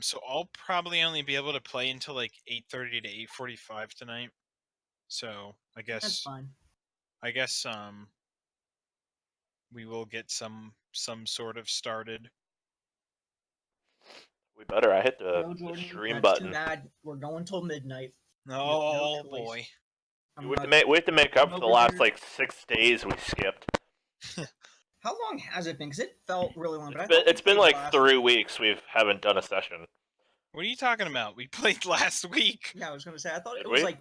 So I'll probably only be able to play until like 8:30 to 8:45 tonight. So That's fine. I guess we will get some sort of started. We better. I hit the Jordan, stream that's too button. bad. We're going till midnight. Oh choice. boy. We have to make up for the last like 6 days we skipped. How long has it been? Because it felt really long. It's been like 3 weeks we haven't done a session. What are you talking about? We played last week. Yeah, I was gonna say. I thought Did it was we? like.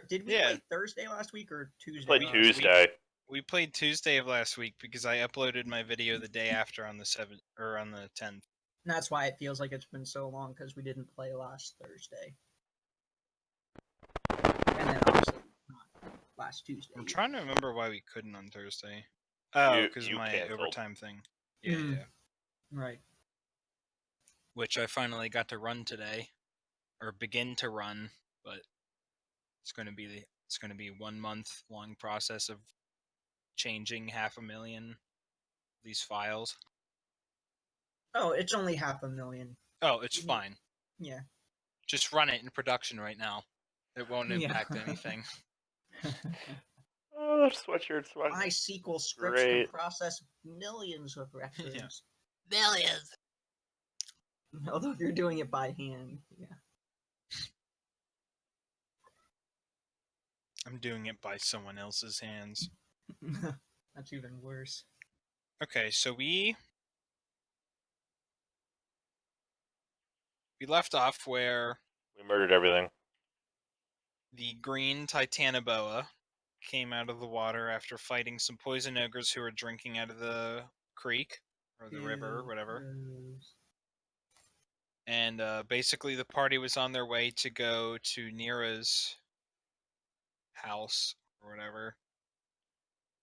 Did we play Thursday last week or Tuesday? Played Tuesday. We played Tuesday of last week because I uploaded my video the day after on the 7th or on the 10th. And that's why it feels like it's been so long because we didn't play last Thursday. And then obviously not last Tuesday. I'm trying to remember why we couldn't on Thursday. Oh, because of my overtime thing. Yeah. Right. Which I finally got to run today, or begin to run, but it's going to be 1 month long process of changing 500,000 these files. Oh, it's only 500,000. Oh, it's fine. Yeah. Just run it in production right now. It won't impact anything. Oh, sweatshirt. MySQL scripts can process millions of records. Yeah. Millions. Although if you're doing it by hand, yeah. I'm doing it by someone else's hands. That's even worse. Okay, so we left off where we murdered everything. The green Titanoboa came out of the water after fighting some poison ogres who were drinking out of the creek or the river or whatever. And basically the party was on their way to go to Nira's house or whatever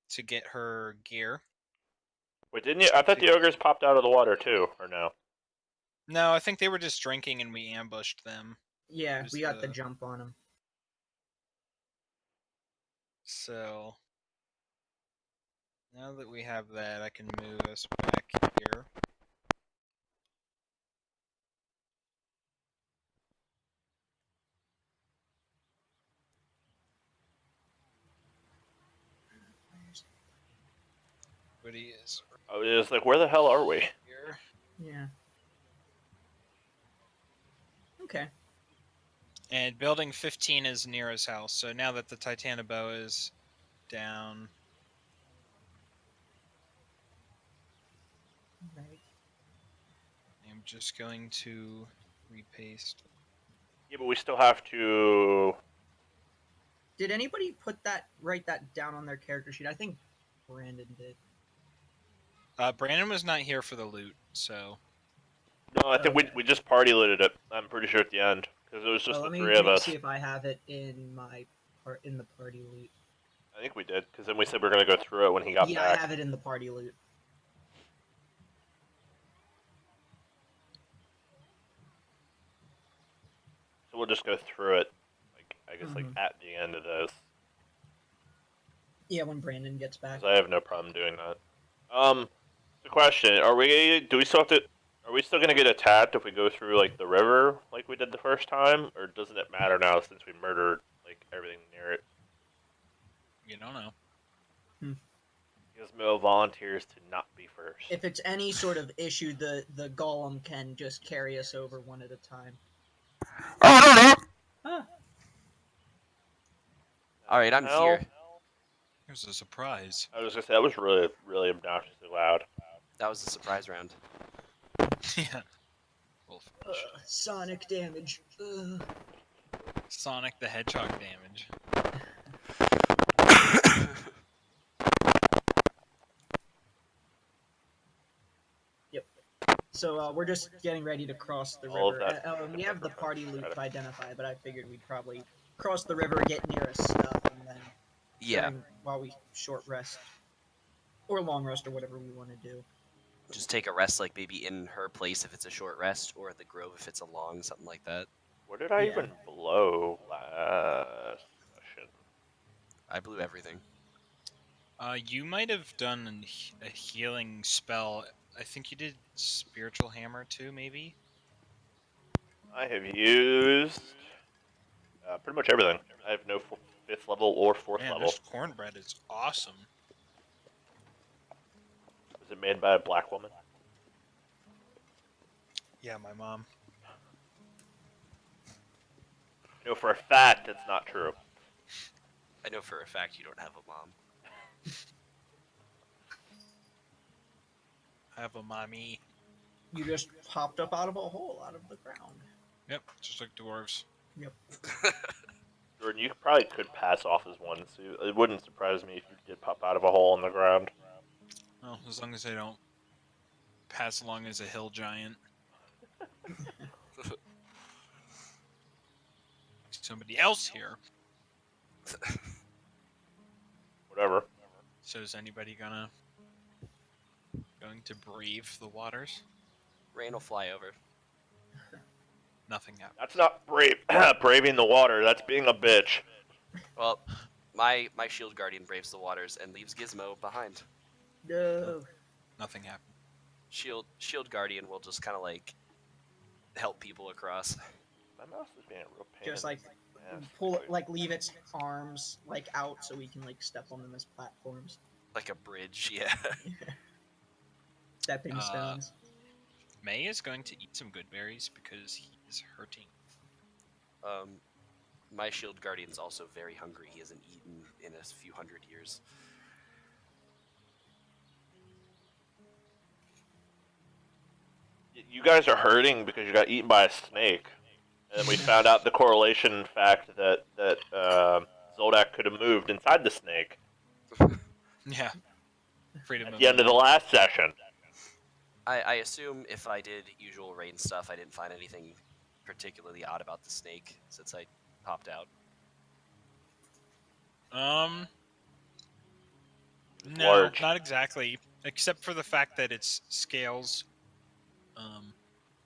to get her gear. Wait, didn't you? I thought the ogres popped out of the water too, or no? No, I think they were just drinking and we ambushed them. Yeah, we got the jump on them. So now that we have that, I can move us back here. But he is. I was like, where the hell are we? Here. Yeah. Okay. And building 15 is Nira's house. So now that the Titanoboa is down. Right. I'm just going to repaste. Yeah, but we still have to. Did anybody write that down on their character sheet? I think Brandon did. Brandon was not here for the loot, so. No, I think we just party looted it. I'm pretty sure at the end because it was just the 3 of us. Let me see if I have it in the party loot. I think we did because then we said we were gonna go through it when he got back. Yeah, I have it in the party loot. So we'll just go through it, like I guess like at the end of this. Yeah, when Brandon gets back. I have no problem doing that. The question: Are we still gonna get attacked if we go through like the river like we did the first time, or doesn't it matter now since we murdered like everything near it? You don't know. Gizmo volunteers to not be first. If it's any sort of issue, the golem can just carry us over one at a time. Alright, I'm here. Here's a surprise. I was gonna say, that was really, really obnoxiously loud. That was the surprise round. Yeah. Sonic damage. Sonic the Hedgehog damage. Yep. So we're just getting ready to cross the river. We have the party loot to identify, but I figured we'd probably cross the river, get near us stuff, and then while we short rest or long rest or whatever we want to do. Just take a rest, like maybe in her place if it's a short rest, or at the grove if it's a long, something like that. Where did I even blow last session? I blew everything. You might have done a healing spell. I think you did Spiritual Hammer too, maybe? I have used pretty much everything. I have no 5th level or 4th Man, level. this cornbread is awesome. Was it made by a black woman? Yeah, my mom. I know for a fact it's not true. I know for a fact you don't have a mom. I have a mommy. You just popped up out of a hole out of the ground. Yep, just like dwarves. Yep. Jordan, you probably could pass off as one, so it wouldn't surprise me if you did pop out of a hole in the ground. Well, as long as I don't pass along as a hill giant. Somebody else here. Whatever. So is anybody going to brave the waters? Rain will fly over. Nothing happened. That's not braving the water. That's being a bitch. Well, my shield guardian braves the waters and leaves Gizmo behind. No. Nothing happened. Shield guardian will just kind of like help people across. My mouse is being a real pain. Just like leave its arms like out so we can like step on them as platforms. Like a bridge, yeah. Stepping stones. May is going to eat some good berries because he is hurting. My shield guardian's also very hungry. He hasn't eaten in a few hundred years. You guys are hurting because you got eaten by a snake. And then we found out the correlation fact that Zoldak could have moved inside the snake. Yeah. Freedom At the end of the last session. I assume if I did usual rain stuff, I didn't find anything particularly odd about the snake since I popped out. No, large. not exactly. Except for the fact that its scales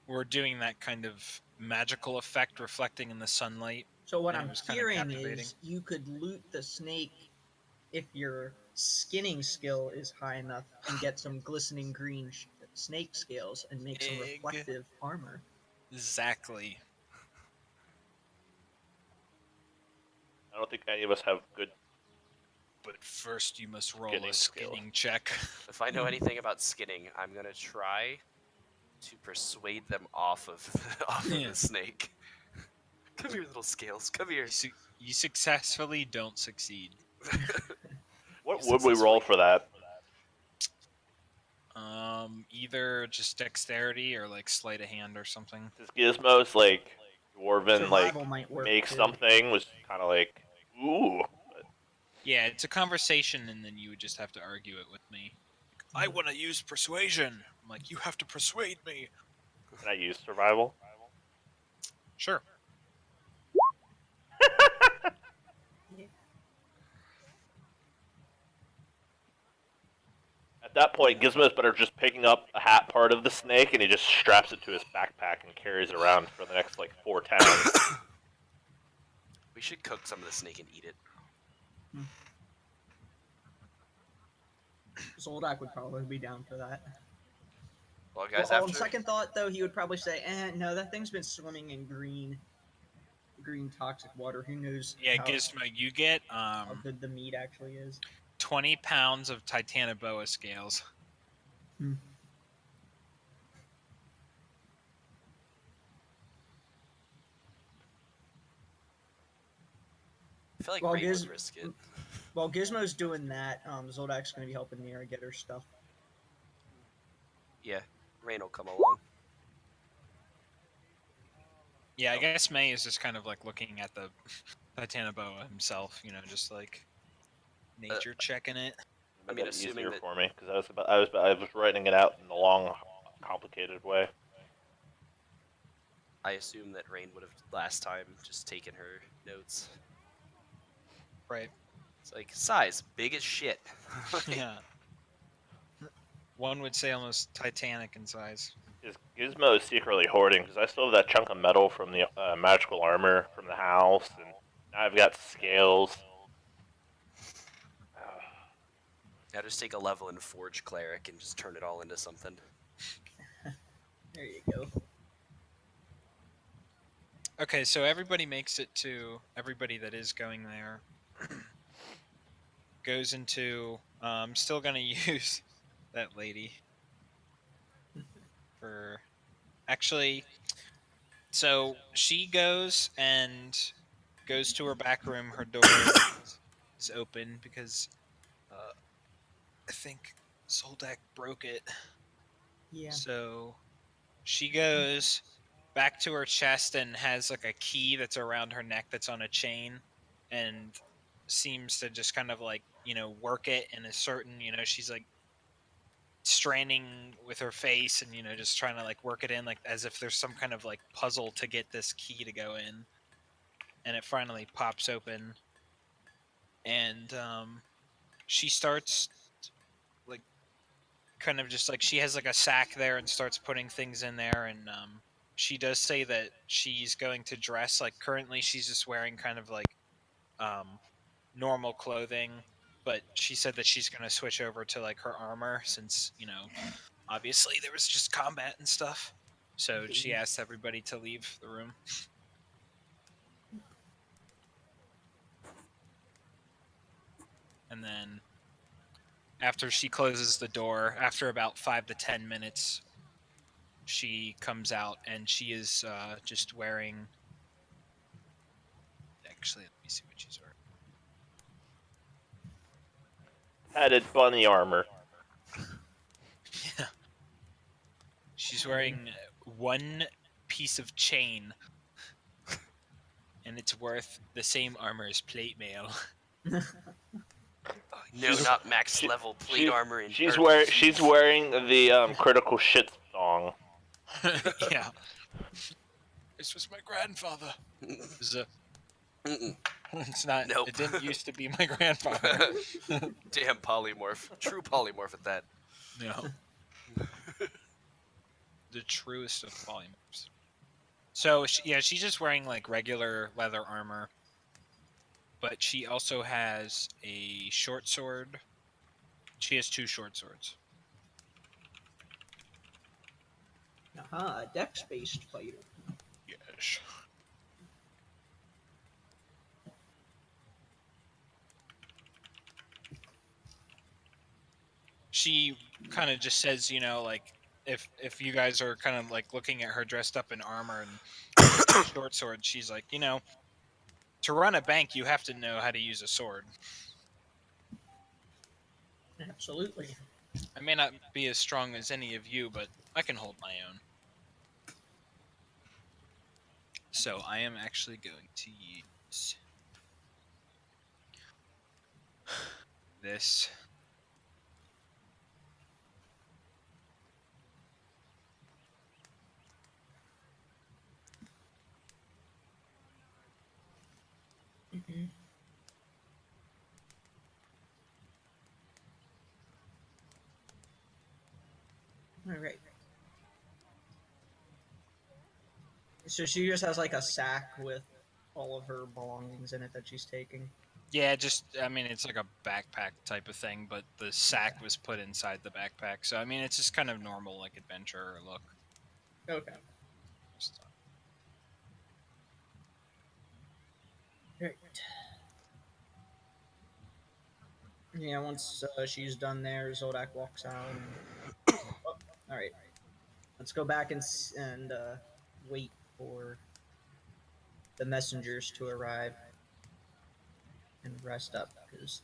were doing that kind of magical effect reflecting in the sunlight. So what and it I'm was kinda hearing captivating. is you could loot the snake if your skinning skill is high enough and get some glistening green snake scales and make some Egg. reflective armor. Exactly. I don't think any of us have good. But first you must roll Skinning a skill. skinning check. If I know anything about skinning, I'm gonna try to persuade them off of Yeah. the snake. Come here, little scales. Come here. You successfully don't succeed. What would we roll for that? Either just dexterity or like sleight of hand or something. This Gizmo's like dwarven Survival might work make too. something was kind of like ooh. Yeah, it's a conversation, and then you would just have to argue it with me. I want to use persuasion. I'm like, you have to persuade me. Can I use survival? Sure. At that point, Gizmo's better just picking up a hat part of the snake and he just straps it to his backpack and carries it around for the next like 4 towns. We should cook some of the snake and eat it. Zoldak would probably be down for that. Well, guys, On after second thought, though, he would probably say, no, that thing's been swimming in green toxic water. Who knows Yeah, how, Gizmo, you get how good the meat actually is. 20 pounds of Titanoboa scales. I feel like Well, Rain would risk it. While Gizmo's doing that, Zoldak's going to be helping Mira get her stuff. Yeah, Rain will come along. Yeah, I guess May is just kind of like looking at the Titanoboa himself, you know, just like nature checking it. I mean, That's assuming easier that for me because I was writing it out in the long, complicated way. I assume that Rain would have last time just taken her notes. Right. It's like size, big as shit. Yeah. One would say almost Titanic in size. Gizmo is secretly hoarding because I still have that chunk of metal from the magical armor from the house, and now I've got scales. Now just take a level in Forge Cleric and just turn it all into something. There you go. Okay, so everybody makes it to everybody that is going there. Goes into. I'm still gonna use that lady for. Actually, so she goes to her back room. Her door is open because I think Zoldak broke it. Yeah. So she goes back to her chest and has like a key that's around her neck that's on a chain, and seems to just kind of like work it in a certain she's like straining with her face and just trying to like work it in like as if there's some kind of like puzzle to get this key to go in, and it finally pops open, and she starts like kind of just like she has like a sack there and starts putting things in there, and she does say that she's going to dress like currently she's just wearing kind of like um normal clothing, but she said that she's going to switch over to like her armor since obviously there was just combat and stuff, so she asked everybody to leave the room. And then after she closes the door, after about 5 to 10 minutes, she comes out and she is just wearing. Actually, let me see what she's wearing. Padded bunny armor. Yeah. She's wearing one piece of chain, and it's worth the same armor as plate mail. No, not max level plate armor. She's wearing the critical shit song. Yeah. This was my grandfather. It's not. Nope. It didn't used to be my grandfather. Damn polymorph. True polymorph at that. No. The truest of polymorphs. So she's just wearing like regular leather armor, but she also has a short sword. She has 2 short swords. A dex-based fighter. Yes. She kind of just says, like if you guys are kind of like looking at her dressed up in armor and short sword, she's like, to run a bank, you have to know how to use a sword. Absolutely. I may not be as strong as any of you, but I can hold my own. So I am actually going to use this. Mm-hmm. All right. So she just has like a sack with all of her belongings in it that she's taking. Yeah, it's like a backpack type of thing, but the sack was put inside the backpack. So, it's just kind of normal, like, adventure look. Okay. Great. Yeah, once she's done there, Zoldak walks out. And... Oh, all right. Let's go back and wait for the messengers to arrive and rest up, because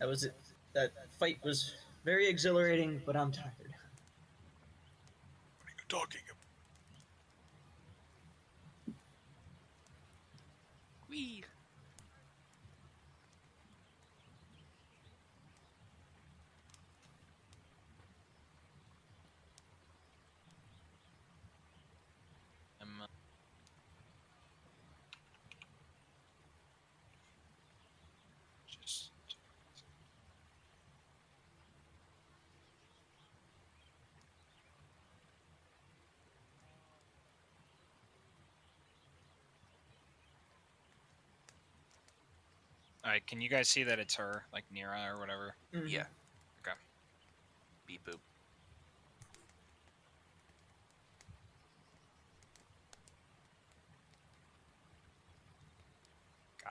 that was it. That fight was very exhilarating, but I'm tired. What are you talking about? Wee. Alright, can you guys see that it's her, like Nira or whatever? Mm-hmm. Yeah. Okay. Beep boop.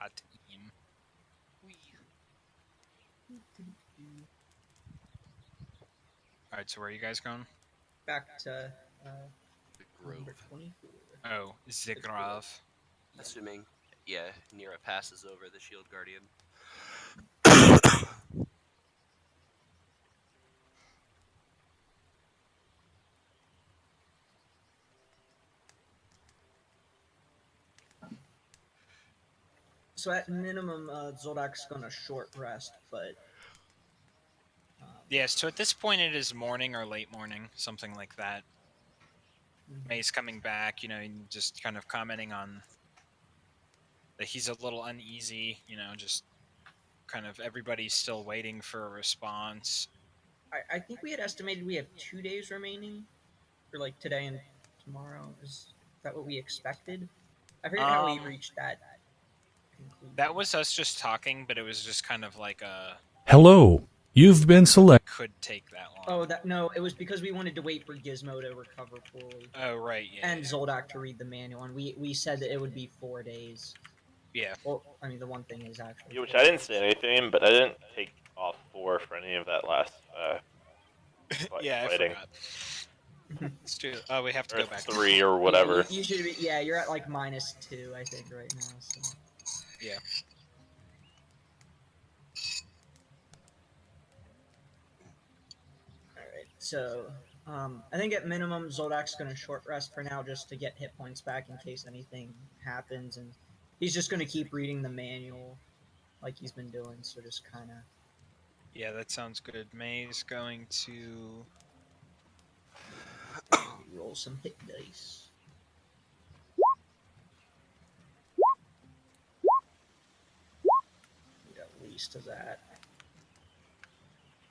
Pratim. Alright, so where are you guys going? Back to Grove. number 24. Oh, Zigrov. Assuming, yeah, Nira passes over the Shield Guardian. So at minimum, Zoldak's gonna short rest, but Yeah, so at this point it is morning or late morning, something like that. May's coming back, and just kind of commenting on that he's a little uneasy, just kind of everybody's still waiting for a response. I think we had estimated we have 2 days remaining, for like today and tomorrow. Is that what we expected? I forget how we reached that conclusion. That was us just talking, but it was just kind of like a Hello, you've been selected. could take that long. Oh, no, it was because we wanted to wait for Gizmo to recover fully. Oh, right, yeah. And Zoldak to read the manual, and we said that it would be 4 days. Yeah. Well, I mean, the one thing is actually. Yeah, which I didn't say anything, but I didn't take off 4 for any of that last. Yeah, fighting. I forgot. Let's do it. Oh, we have to Or go back. 3 or whatever. Yeah, you should be. Yeah, you're at like -2, I think, right now. So. Yeah. All right. So, I think at minimum, Zoldak's gonna short rest for now, just to get hit points back in case anything happens, and he's just gonna keep reading the manual, like he's been doing. So just kind of. Yeah, that sounds good. May's going to Roll some hit dice. Need at least of that.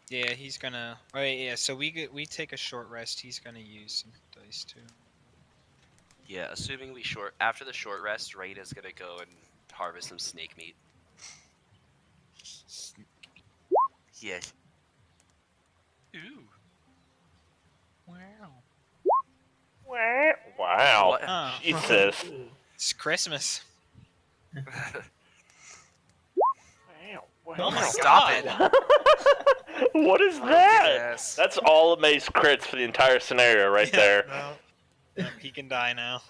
Yeah, he's gonna. Oh yeah, so we take a short rest. He's gonna use some dice too. Yeah, assuming we after the short rest, Rain is gonna go and harvest some snake meat. Yes. Ooh. Wow. Wow. What? Oh, Jesus. it's Christmas. Wow. Stop it! What is that? Yes. That's all Mace crits for the entire scenario right there. No, he can die now.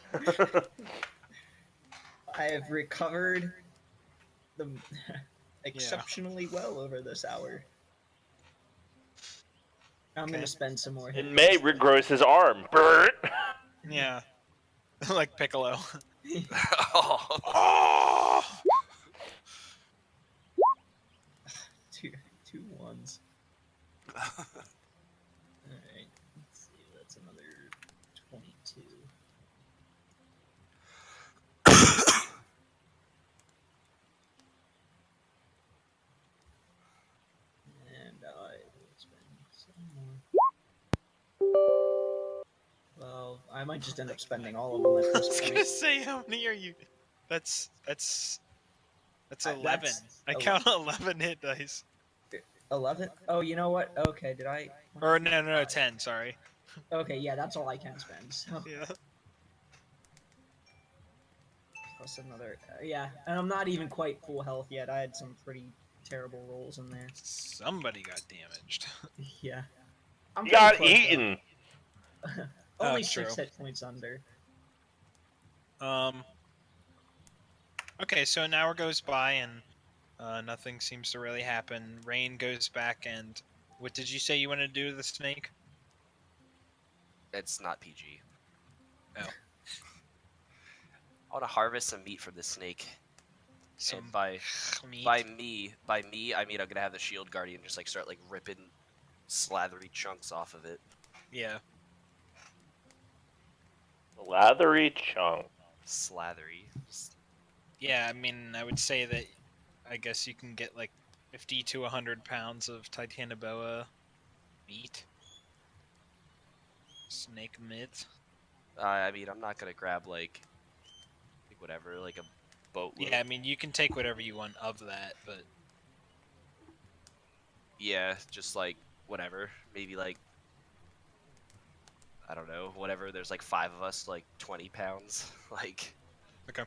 I have recovered them exceptionally well over this hour. I'm Okay. gonna spend some more. hit And May points. regrows his arm. Bert. Yeah. Like Piccolo. Oh. Oh! two ones. Alright, let's see, that's another 22. And I will spend some more. Well, I might just end up spending all of them at I this was point. gonna say, how many are you? That's 11. That's I count 11 hit dice. 11? Oh, you know what? Okay, did I? Or no, 10. Sorry. Okay, yeah, that's all I can spend. So. Yeah. Plus another. Yeah, and I'm not even quite full health yet. I had some pretty terrible rolls in there. Somebody got damaged. Yeah. I'm He pretty got close, though. eaten. Only Oh, 6 true. hit points under. Okay, so an hour goes by and nothing seems to really happen. Rain goes back and what did you say you wanted to do to the snake? It's not PG. Oh. I want to harvest some meat from the snake. Some And by meat. me, I mean I'm gonna have the Shield Guardian just like start like ripping slathery chunks off of it. Yeah. Lathery chunk. Slathery. Just- Yeah, I mean, I would say that I guess you can get like 50 to 100 pounds of Titanoboa meat. Snake meat. I mean, I'm not gonna grab like whatever, like a boatload. Yeah, I mean, you can take whatever you want of that, but Yeah, just like whatever. Maybe like I don't know, whatever. There's like 5 of us, like 20 pounds. Like okay.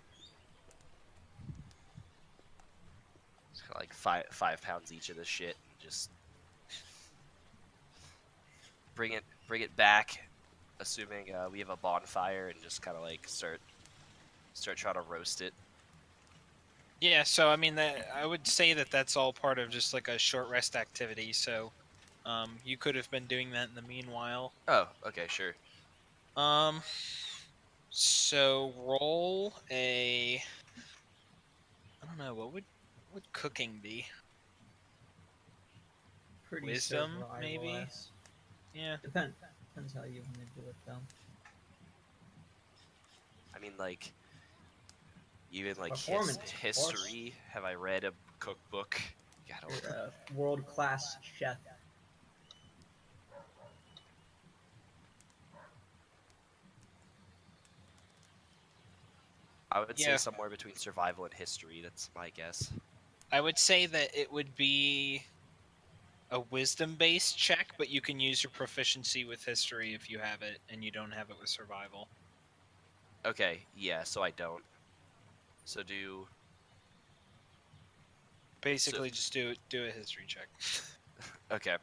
like 5 pounds each of this shit. Just bring it back, assuming we have a bonfire, and just kind of like start trying to roast it. Yeah, so I mean, I would say that that's all part of just like a short rest activity. So, you could have been doing that in the meanwhile. Oh, okay, sure. So roll a. I don't know, what would cooking be? Pretty Wisdom, survival maybe? Yeah. Depends how you want to do it, though. I mean, like, even like Performance, history. Have I read a cookbook? Yeah, I You're don't. a world-class chef. I would Yeah. say somewhere between survival and history. That's my guess. I would say that it would be a wisdom-based check, but you can use your proficiency with history if you have it, and you don't have it with survival. Okay, yeah. So I don't. So do. Basically, just do a history check. Okay.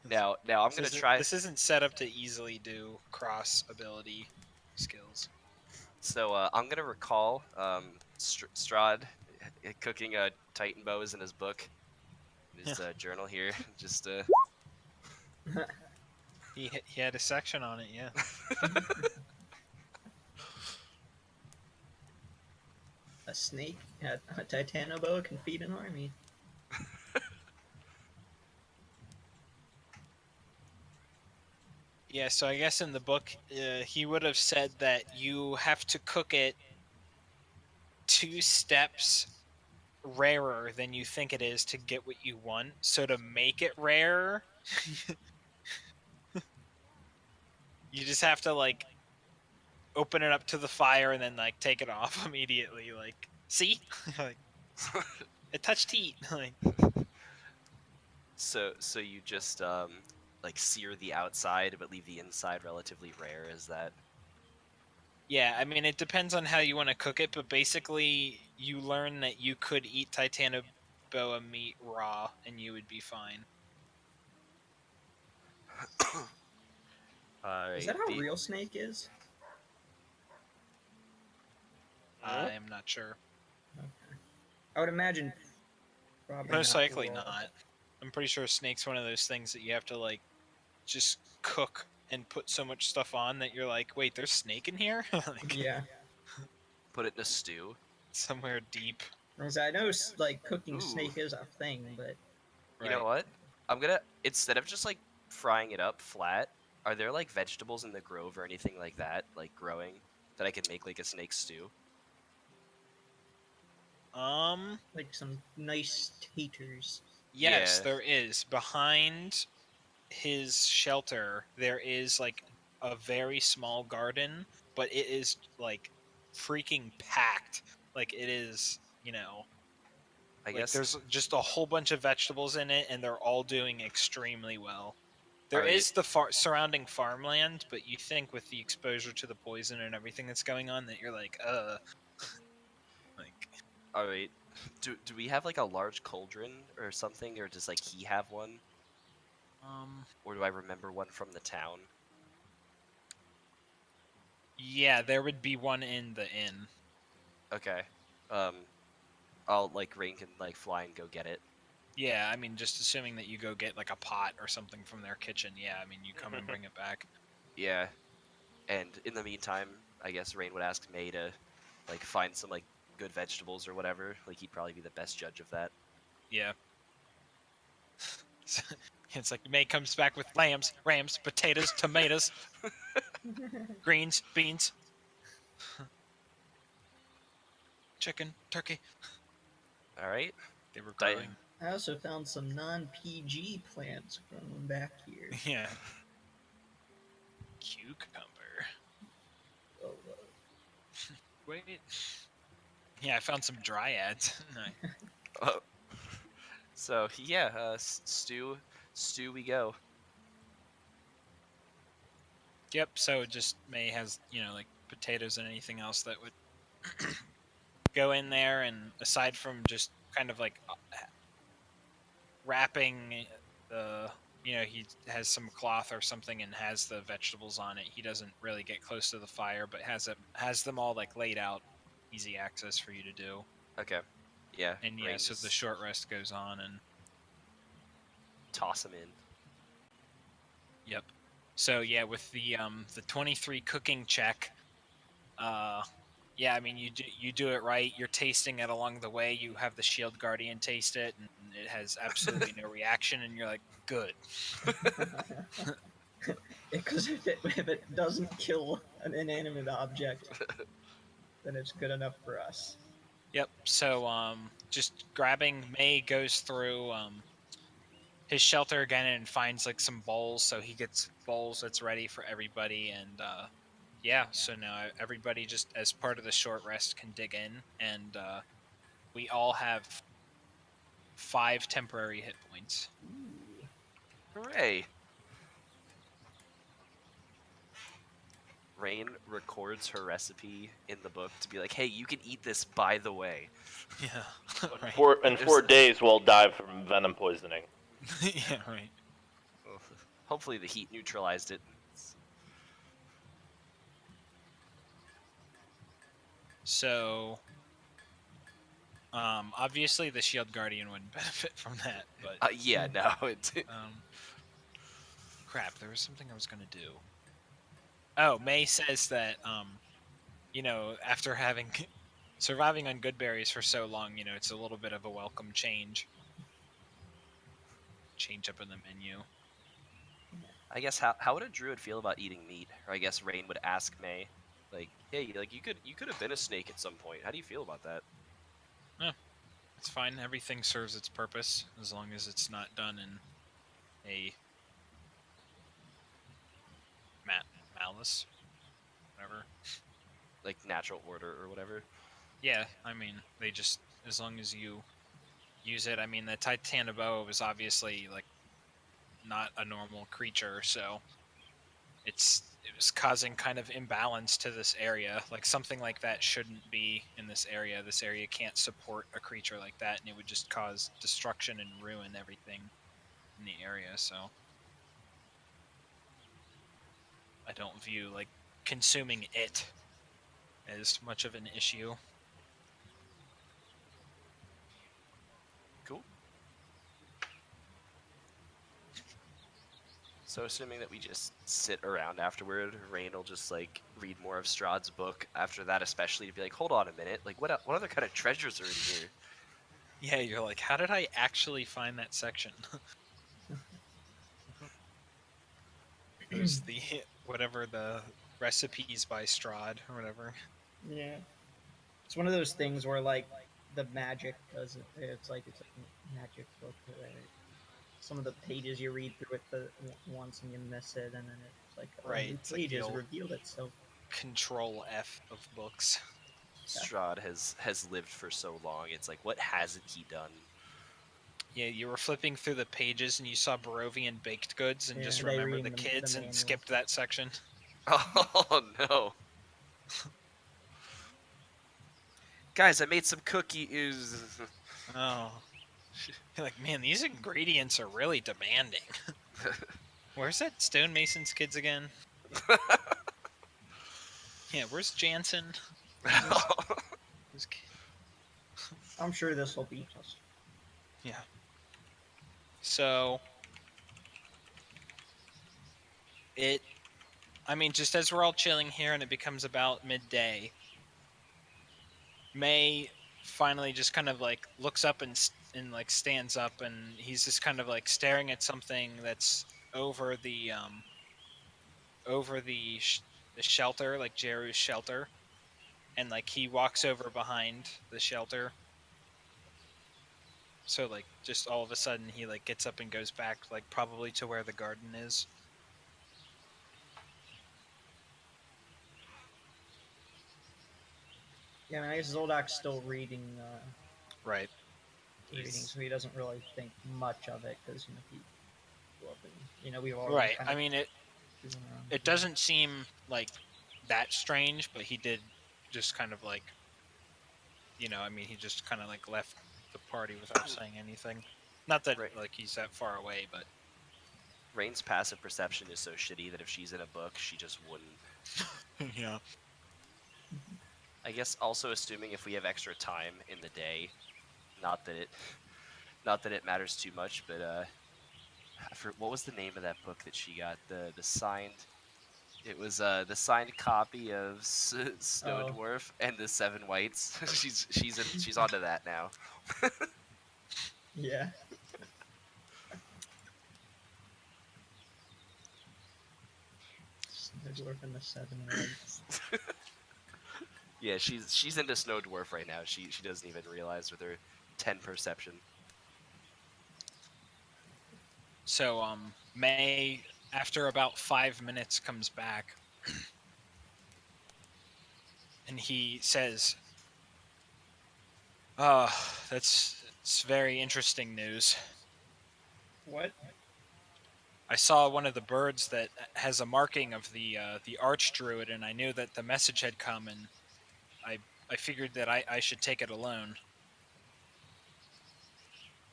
Now I'm gonna try. This isn't set up to easily do cross ability skills. So I'm gonna recall Strahd cooking Titan bows in his book, in his journal here. Just He had a section on it, yeah. A snake, a titanoboa can feed an army. Yeah, so I guess in the book, he would have said that you have to cook it 2 steps rarer than you think it is to get what you want. So to make it rarer, you just have to like open it up to the fire and then like take it off immediately. Like, see, like it touched heat. Like, so you just like sear the outside but leave the inside relatively rare. Is that? yeah, I mean, it depends on how you want to cook it, but basically, you learn that you could eat Titanoboa meat raw and you would be fine. Is that how real snake is? I am not sure. Okay. I would imagine. Probably Most not likely raw. not. I'm pretty sure snake's one of those things that you have to like just cook and put so much stuff on that you're like, wait, there's snake in here? Like, Yeah. Put it in a stew. somewhere deep. I know like cooking Ooh. snake is a thing, but You know what? I'm gonna, instead of just like frying it up flat, are there like vegetables in the grove or anything like that, like growing, that I can make like a snake stew? like some nice taters. Yes, Yeah. there is. Behind his shelter, there is like a very small garden, but it is like freaking packed. Like it is, you know, I like guess there's just a whole bunch of vegetables in it, and they're all doing extremely well. There Alright. is the surrounding farmland, but you think with the exposure to the poison and everything that's going on that you're like, like, Alright. Do we have like a large cauldron or something, or does like he have one? Or do I remember one from the town? yeah, there would be one in the inn. Okay. I'll like Rain can like fly and go get it. Yeah, I mean, just assuming that you go get like a pot or something from their kitchen. Yeah, I mean, you come and bring it back. Yeah. And in the meantime, I guess Rain would ask May to like find some like good vegetables or whatever. Like he'd probably be the best judge of that. Yeah. It's like May comes back with lambs, rams, potatoes, tomatoes, greens, beans, chicken, turkey. All right. They were Di- growing. I also found some non-PG plants growing back here. Yeah. Cucumber. Oh, Wait. Yeah, I found some dryads. No. Oh. So yeah, stew we go. Yep, so just May has, you know, like potatoes and anything else that would go in there, and aside from just kind of like wrapping the, he has some cloth or something and has the vegetables on it. He doesn't really get close to the fire, but has them all like laid out, easy access for you to do. Okay. Yeah. And yeah, so the short rest goes on and toss them in. Yep. So yeah, with the 23 cooking check, yeah, I mean you do it right. You're tasting it along the way. You have the Shield Guardian taste it, and it has absolutely no reaction, and you're like, good. Because if it doesn't kill an inanimate object, then it's good enough for us. Yep. So just grabbing, May goes through his shelter again and finds like some bowls, so he gets bowls that's ready for everybody, and yeah, so now everybody just as part of the short rest can dig in, and we all have 5 temporary hit points. Hooray! Rain records her recipe in the book to be like, hey, you can eat this by the way. Yeah. Right. In 4 days, we'll die from venom poisoning. Yeah, right. Hopefully the heat neutralized it. So, obviously the Shield Guardian wouldn't benefit from that, but yeah, no. crap, there was something I was gonna do. Oh, May says that after surviving on good berries for so long, it's a little bit of a welcome change up in the menu. I guess how would a druid feel about eating meat? Or I guess Rain would ask May, like, hey, like you could have been a snake at some point. How do you feel about that? No, it's fine. Everything serves its purpose as long as it's not done in a malice, whatever. Like natural order or whatever. Yeah, I mean, they just, as long as you use it. I mean, the Titanoboa was obviously like not a normal creature, so it was causing kind of imbalance to this area. Like something like that shouldn't be in this area. This area can't support a creature like that, and it would just cause destruction and ruin everything in the area. So I don't view like consuming it as much of an issue. Cool. So assuming that we just sit around afterward, Rain will just like read more of Strahd's book after that, especially to be like, hold on a minute, like what other kind of treasures are in here? Yeah, you're like, how did I actually find that section? It was the whatever the recipes by Strahd or whatever. Yeah, it's one of those things where like the magic does it. It's like a magic book. Some of the pages you read through it once and you miss it, and then it's like right, the page has revealed itself. Control F of books. Strahd has lived for so long. It's like, what hasn't he done? Yeah, you were flipping through the pages and you saw Barovian baked goods and just remembered the kids and skipped that section. Oh no. Guys, I made some cookies. Oh. You're like, man, these ingredients are really demanding. Where's that stonemason's kids again? Yeah, where's Jansen? I'm sure this will beat us. Yeah. So I mean, just as we're all chilling here and it becomes about midday, May finally just kind of like looks up and like stands up, and he's just kind of like staring at something that's over the shelter, like Jeru's shelter, and like he walks over behind the shelter. So like just all of a sudden he like gets up and goes back, like probably to where the garden is. Yeah, I mean, I guess Zoldak's still reading. Right. Reading, so he doesn't really think much of it because he grew up in, we've already right. I mean, it doesn't seem like that strange, but he did just kind of like, I mean, he just kind of like left the party without saying anything. Not that Right. like he's that far away, but Rain's passive perception is so shitty that if she's in a book, she just wouldn't. yeah. I guess also assuming if we have extra time in the day, not that it matters too much, but what was the name of that book that she got? The signed. It was the signed copy of Snow Oh. Dwarf and the Seven Whites. she's onto that now. Yeah. Snow Dwarf and the Seven Whites. Yeah, she's into Snow Dwarf right now. She doesn't even realize with her 10 perception. So May, after about 5 minutes, comes back, and he says, it's very interesting news. What? I saw one of the birds that has a marking of the Archdruid, and I knew that the message had come, and I figured that I should take it alone.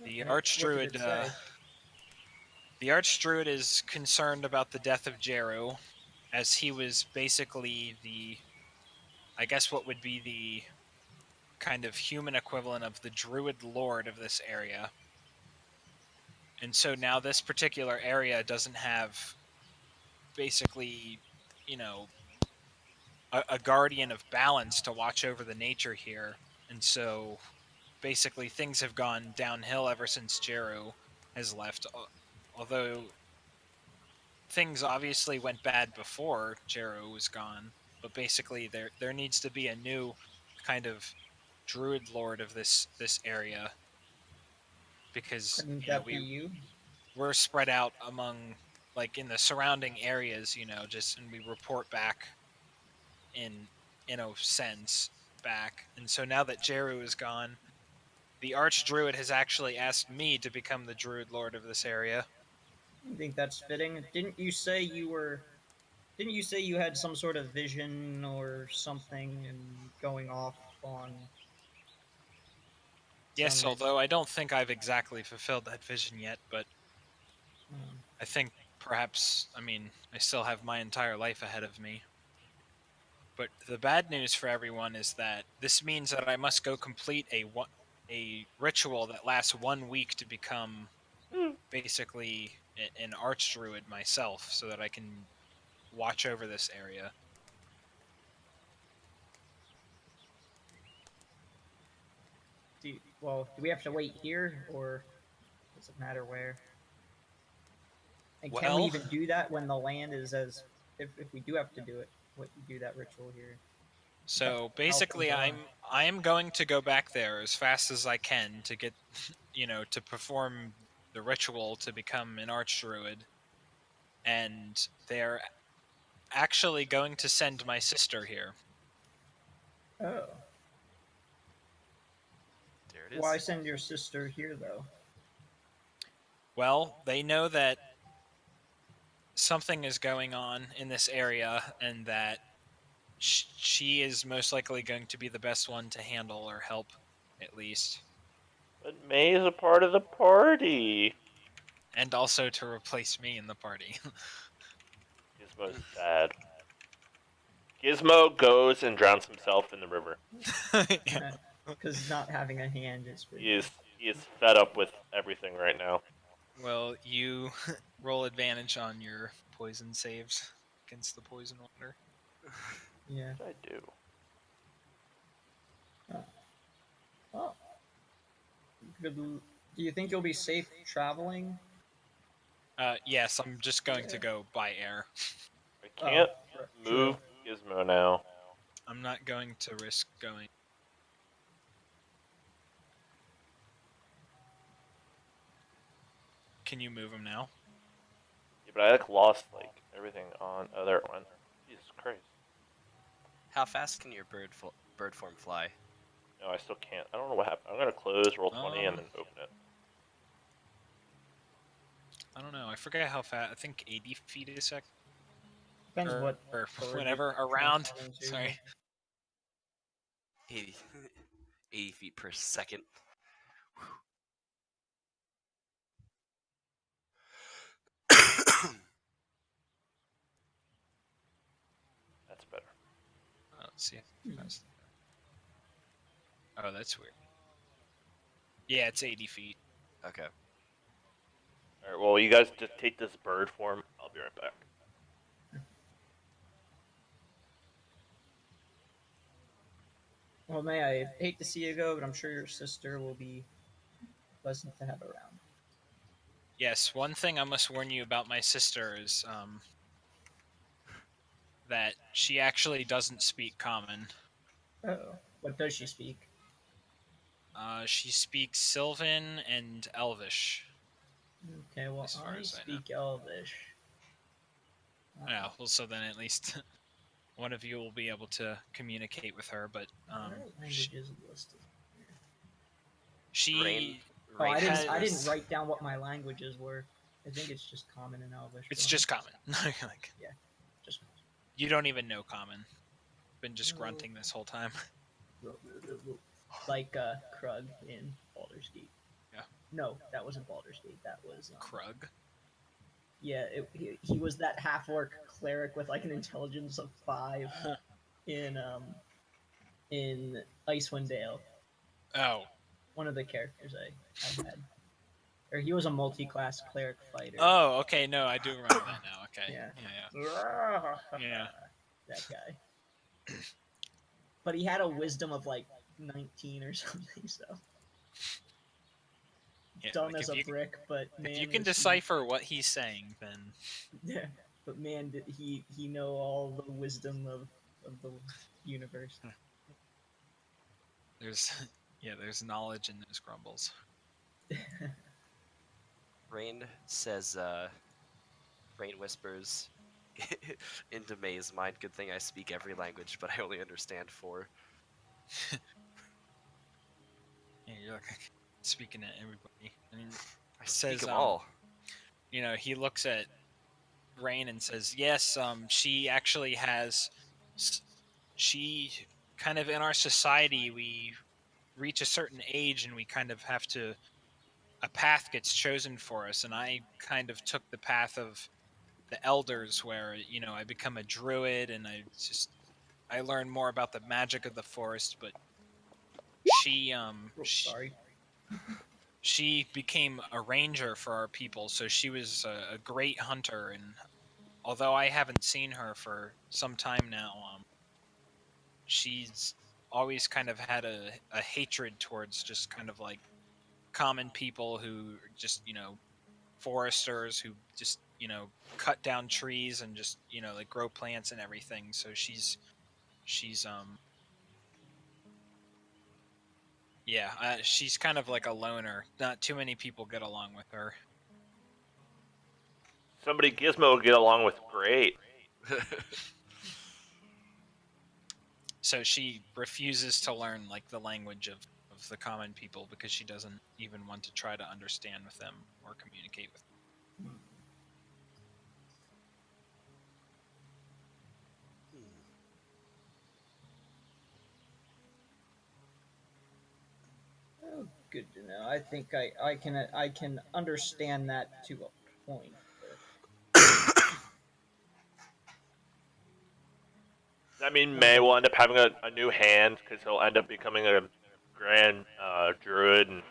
The Archdruid, the Archdruid is concerned about the death of Jeru, as he was basically I guess what would be the kind of human equivalent of the Druid Lord of this area. And so now this particular area doesn't have basically, a guardian of balance to watch over the nature here. And so basically things have gone downhill ever since Jeru has left. Although things obviously went bad before Jeru was gone, but basically there needs to be a new kind of druid lord of this area, because Couldn't that be you? we're spread out among, like, in the surrounding areas, just, and we report back in a sense back. And so now that Jeru is gone, the Archdruid has actually asked me to become the druid lord of this area. I think that's fitting. Didn't you say you had some sort of vision or something and going off on? Yes, although I don't think I've exactly fulfilled that vision yet, but I think perhaps, I still have my entire life ahead of me. But the bad news for everyone is that this means that I must go complete a ritual that lasts 1 week to become basically an archdruid myself, so that I can watch over this area. Do we have to wait here, or does it matter where? And can we even do that when the land is if we do have to do it, do that ritual here? So basically, I am going to go back there as fast as I can to get, to perform the ritual to become an archdruid, and they're actually going to send my sister here. Oh. There it is. Why send your sister here, though? Well, they know that something is going on in this area, and that she is most likely going to be the best one to handle or help, at least. But May is a part of the party. And also to replace me in the party. Gizmo's sad. Gizmo goes and drowns himself in the river. Because not having a hand is pretty... He is fed up with everything right now. Well, you roll advantage on your poison saves against the poison water. Yeah. I do. Oh. Do you think you'll be safe traveling? Yes, I'm just going to go by air. I can't move Gizmo now. I'm not going to risk going. Can you move him now? Yeah, but I lost everything on. Oh, there it went. Jesus Christ. How fast can your bird form fly? No, I still can't. I don't know what happened. I'm gonna close, roll 20, and then open it. I don't know. I forget how fast. I think 80 feet a sec. Depends or whatever around. Sorry. 80 feet per second. that's better. Let's see. Oh, that's weird. Yeah, it's 80 feet. Okay. Alright, well, you guys just take this bird form. I'll be right back. Well, May, I hate to see you go, but I'm sure your sister will be pleasant to have around. Yes, one thing I must warn you about my sister is that she actually doesn't speak common. Oh, what does she speak? She speaks Sylvan and Elvish. Okay, well, As far I as I know. speak Elvish. Yeah, well, so then at least one of you will be able to communicate with her, but What languages listed? she Rain Oh, I didn't. has- I didn't write down what my languages were. I think it's just common and Elvish. it's but just common. Like, just you don't even know common. Been just grunting this whole time. like Krug in Baldur's Gate. Yeah. No, that wasn't Baldur's Gate. That was Krug. Yeah, he was that half-orc cleric with like an intelligence of 5 in Icewind Dale. Oh, One of the characters I had. Or he was a multi-class cleric fighter. oh, okay. No, I do remember that now. Okay. Yeah. Yeah. Yeah. That guy. But he had a wisdom of like 19 or something, so Yeah, dumb like as if a you, brick, but man, if you can was he- decipher what he's saying, then Yeah, but man, did he know all the wisdom of the universe. there's there's knowledge in those grumbles. Rain says, Rain whispers into May's mind, good thing I speak every language, but I only understand 4. Yeah, you're like speaking to everybody. I mean, I speak says, them all. you know, he looks at Rain and says, "Yes, she actually has. She kind of in our society, we reach a certain age and we kind of have to. A path gets chosen for us, and I kind of took the path of the elders, where I become a druid and I learn more about the magic of the forest. But she Sorry. she became a ranger for our people, so she was a great hunter. And although I haven't seen her for some time now, she's always kind of had a hatred towards just kind of like common people who just foresters who just cut down trees and just like grow plants and everything. So she's she's kind of like a loner. Not too many people get along with her. Somebody Gizmo would get along with great. So she refuses to learn like the language of the common people because she doesn't even want to try to understand with them or communicate with them. Oh, good to know. I think I can understand that to a point. I mean, May will end up having a new hand because he'll end up becoming a grand druid and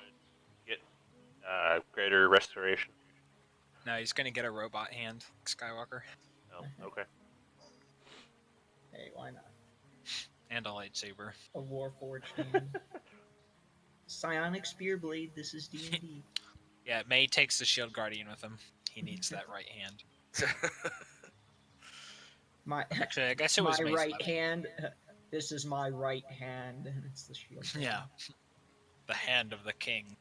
get greater restoration. No, he's gonna get a robot hand, like Skywalker, Oh, okay. Hey, why not? and a lightsaber. A Warforged hand. Psionic Spear Blade. This is D&D. Yeah, May takes the Shield Guardian with him. He needs that right hand. My Actually, I guess it was my May's right left. hand. This is my right hand, and it's the shield. Yeah, the hand of the king.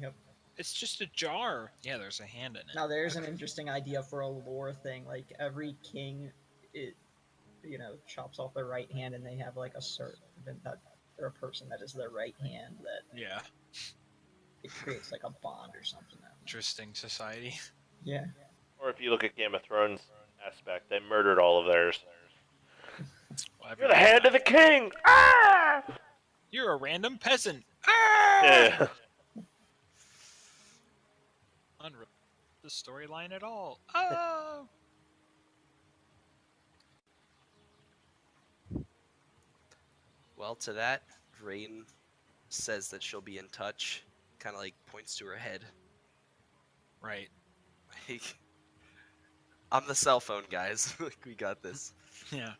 Yep. It's just a jar. Yeah, there's a hand in it. Now there's an interesting idea for a lore thing. Like every king, chops off their right hand, and they have like a servant that or a person that is their right hand. That Yeah, it creates like a bond or something. interesting society. Yeah. Or if you look at Game of Thrones aspect, they murdered all of theirs. Well, You're the hand of the king! Ah! You're a random peasant. Ah! Yeah. Unreal. The storyline at all. Oh. Well, to that, Rain says that she'll be in touch. Kind of like points to her head. Right. Like, I'm the cell phone, guys. We got this. Yeah.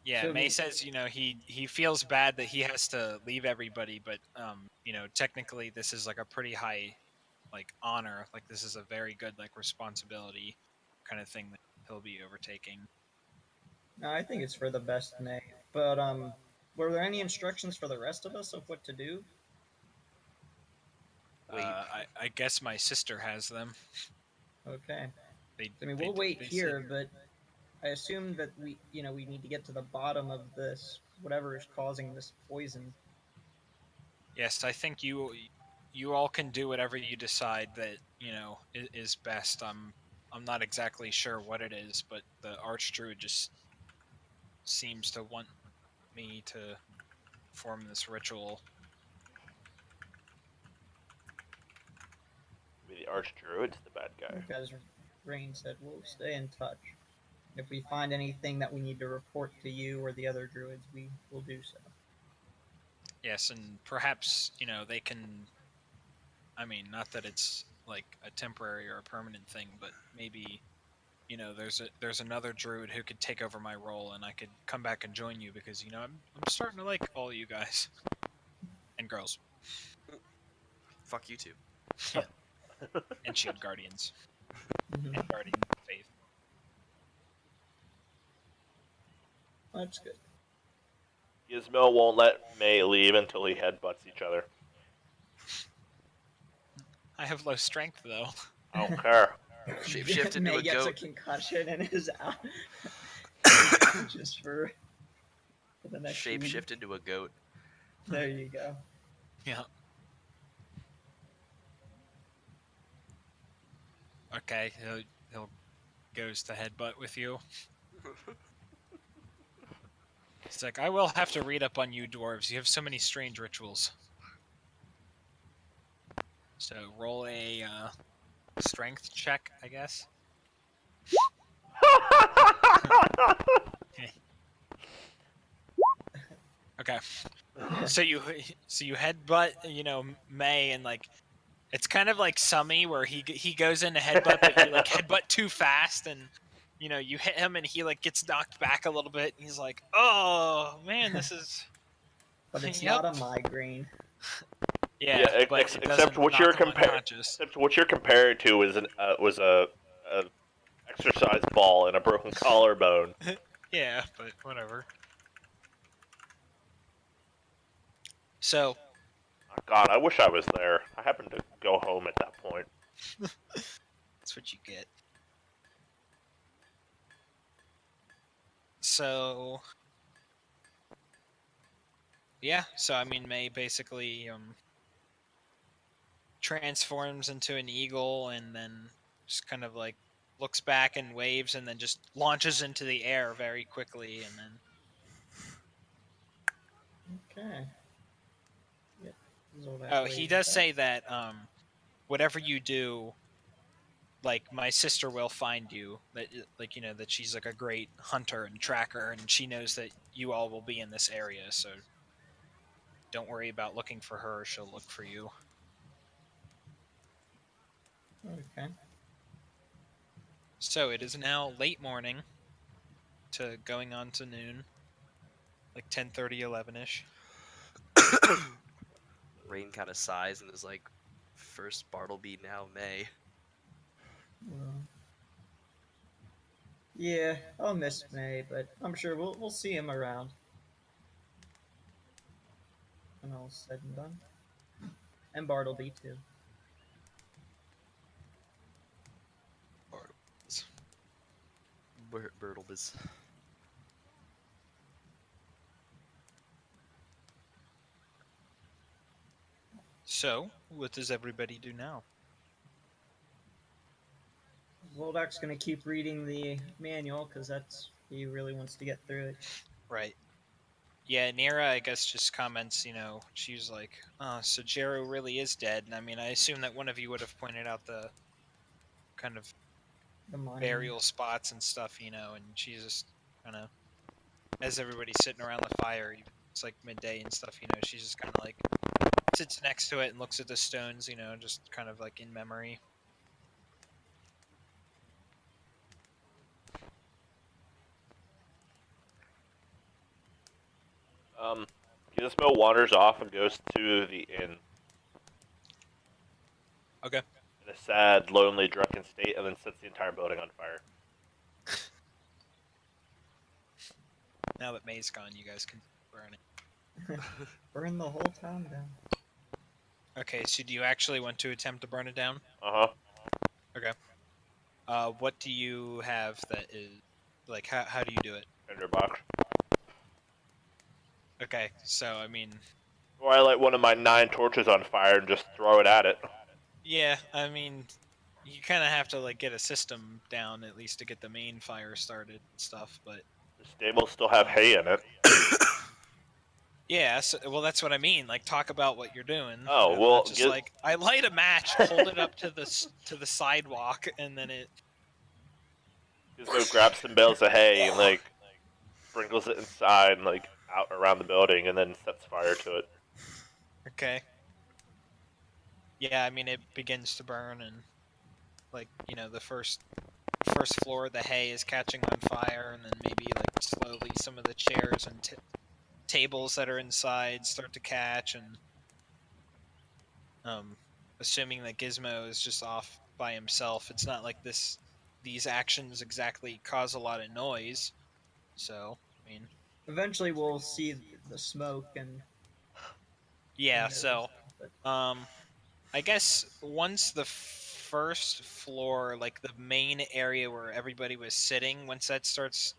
Yeah, So May we- says, he feels bad that he has to leave everybody, but technically this is like a pretty high honor. Like this is a very good responsibility kind of thing that he'll be overtaking. No, I think it's for the best, May. But were there any instructions for the rest of us of what to do? Wait. I guess my sister has them. Okay. They, I mean, they we'll d- wait they here, said- but I assume that we need to get to the bottom of this, whatever is causing this poison. Yes, I think you all can do whatever you decide that is best. I'm not exactly sure what it is, but the Archdruid just seems to want me to perform this ritual. Maybe the Archdruid's the bad guy. As Rain said, we'll stay in touch. If we find anything that we need to report to you or the other druids, we will do so. Yes, and perhaps they can. I mean, not that it's like a temporary or a permanent thing, but maybe there's another druid who could take over my role, and I could come back and join you because I'm starting to like all you guys and girls Fuck you too. and shield guardians Mhm. and guardian faith. That's good. Gizmo won't let May leave until he headbutts each other. I have low strength though. I don't care. Shapeshift into May a gets a goat. concussion and is out. Just for the next week. Shapeshift into a goat. There you go. Yeah. Okay, he'll goes to headbutt with you. He's like, I will have to read up on you dwarves. You have so many strange rituals. So roll a strength check, I guess. Okay. So you headbutt, May, and it's kind of like Summy where he goes into headbutt, but you headbutt too fast, and you hit him, and he gets knocked back a little bit, and he's like, "Oh man, this is." But it's Yep. not a migraine. Yeah, but it except doesn't what knock you're him comparing. unconscious. Except what you're comparing to was a exercise ball and a broken collarbone. Yeah, but whatever. So Oh, God, I wish I was there. I happened to go home at that point. that's what you get. So yeah, so I mean, May basically transforms into an eagle and then just kind of looks back and waves and then just launches into the air very quickly and then Okay. Yep. oh, he does say that whatever you do, my sister will find you, that that she's a great hunter and tracker, and she knows that you all will be in this area, so don't worry about looking for her, she'll look for you. Okay. So it is now late morning to going on to noon, 10:30, 11ish. Rain kind of sighs and is like, first Bartleby, now May. Yeah, I'll miss May, but I'm sure we'll see him around. When all's said and done. And Bartleby too. Bertlebis. So, what does everybody do now? Voldak's gonna keep reading the manual because he really wants to get through it. Right. Yeah, Nira, I guess, just comments, she's like, so Jero really is dead. And I mean, I assume that one of you would have pointed out the kind of The monument. burial spots and stuff, and she just kind of, as everybody's sitting around the fire, you it's like midday and stuff. She's just kind of like sits next to it and looks at the stones. Just kind of like in memory. Gizmo wanders off and goes to the inn. Okay. In a sad, lonely, drunken state, and then sets the entire building on fire. Now that May's gone, you guys can burn it. Burn the whole town down. Okay, so do you actually want to attempt to burn it down? Uh-huh. Okay. What do you have that is... Like, how do you do it? Tinderbox. Okay, so, I mean... Or I light one of my 9 torches on fire and just throw it at it. Yeah, I mean... You kind of have to, like, get a system down, at least, to get the main fire started and stuff, but... The stables still have hay in it. Yeah, so, well, that's what I mean. Like, talk about what you're doing. Oh, well, just like I light a match, hold it up to the sidewalk, and then it. Gizmo grabs some bales of hay and like sprinkles it inside and like out around the building, and then sets fire to it. Okay. Yeah, I mean it begins to burn, and like the first floor of the hay is catching on fire, and then maybe like slowly some of the chairs and tables that are inside start to catch, and assuming that Gizmo is just off by himself, it's not like these actions exactly cause a lot of noise, so I mean Eventually we'll see the smoke and yeah, so I guess once the first floor, like the main area where everybody was sitting, once that starts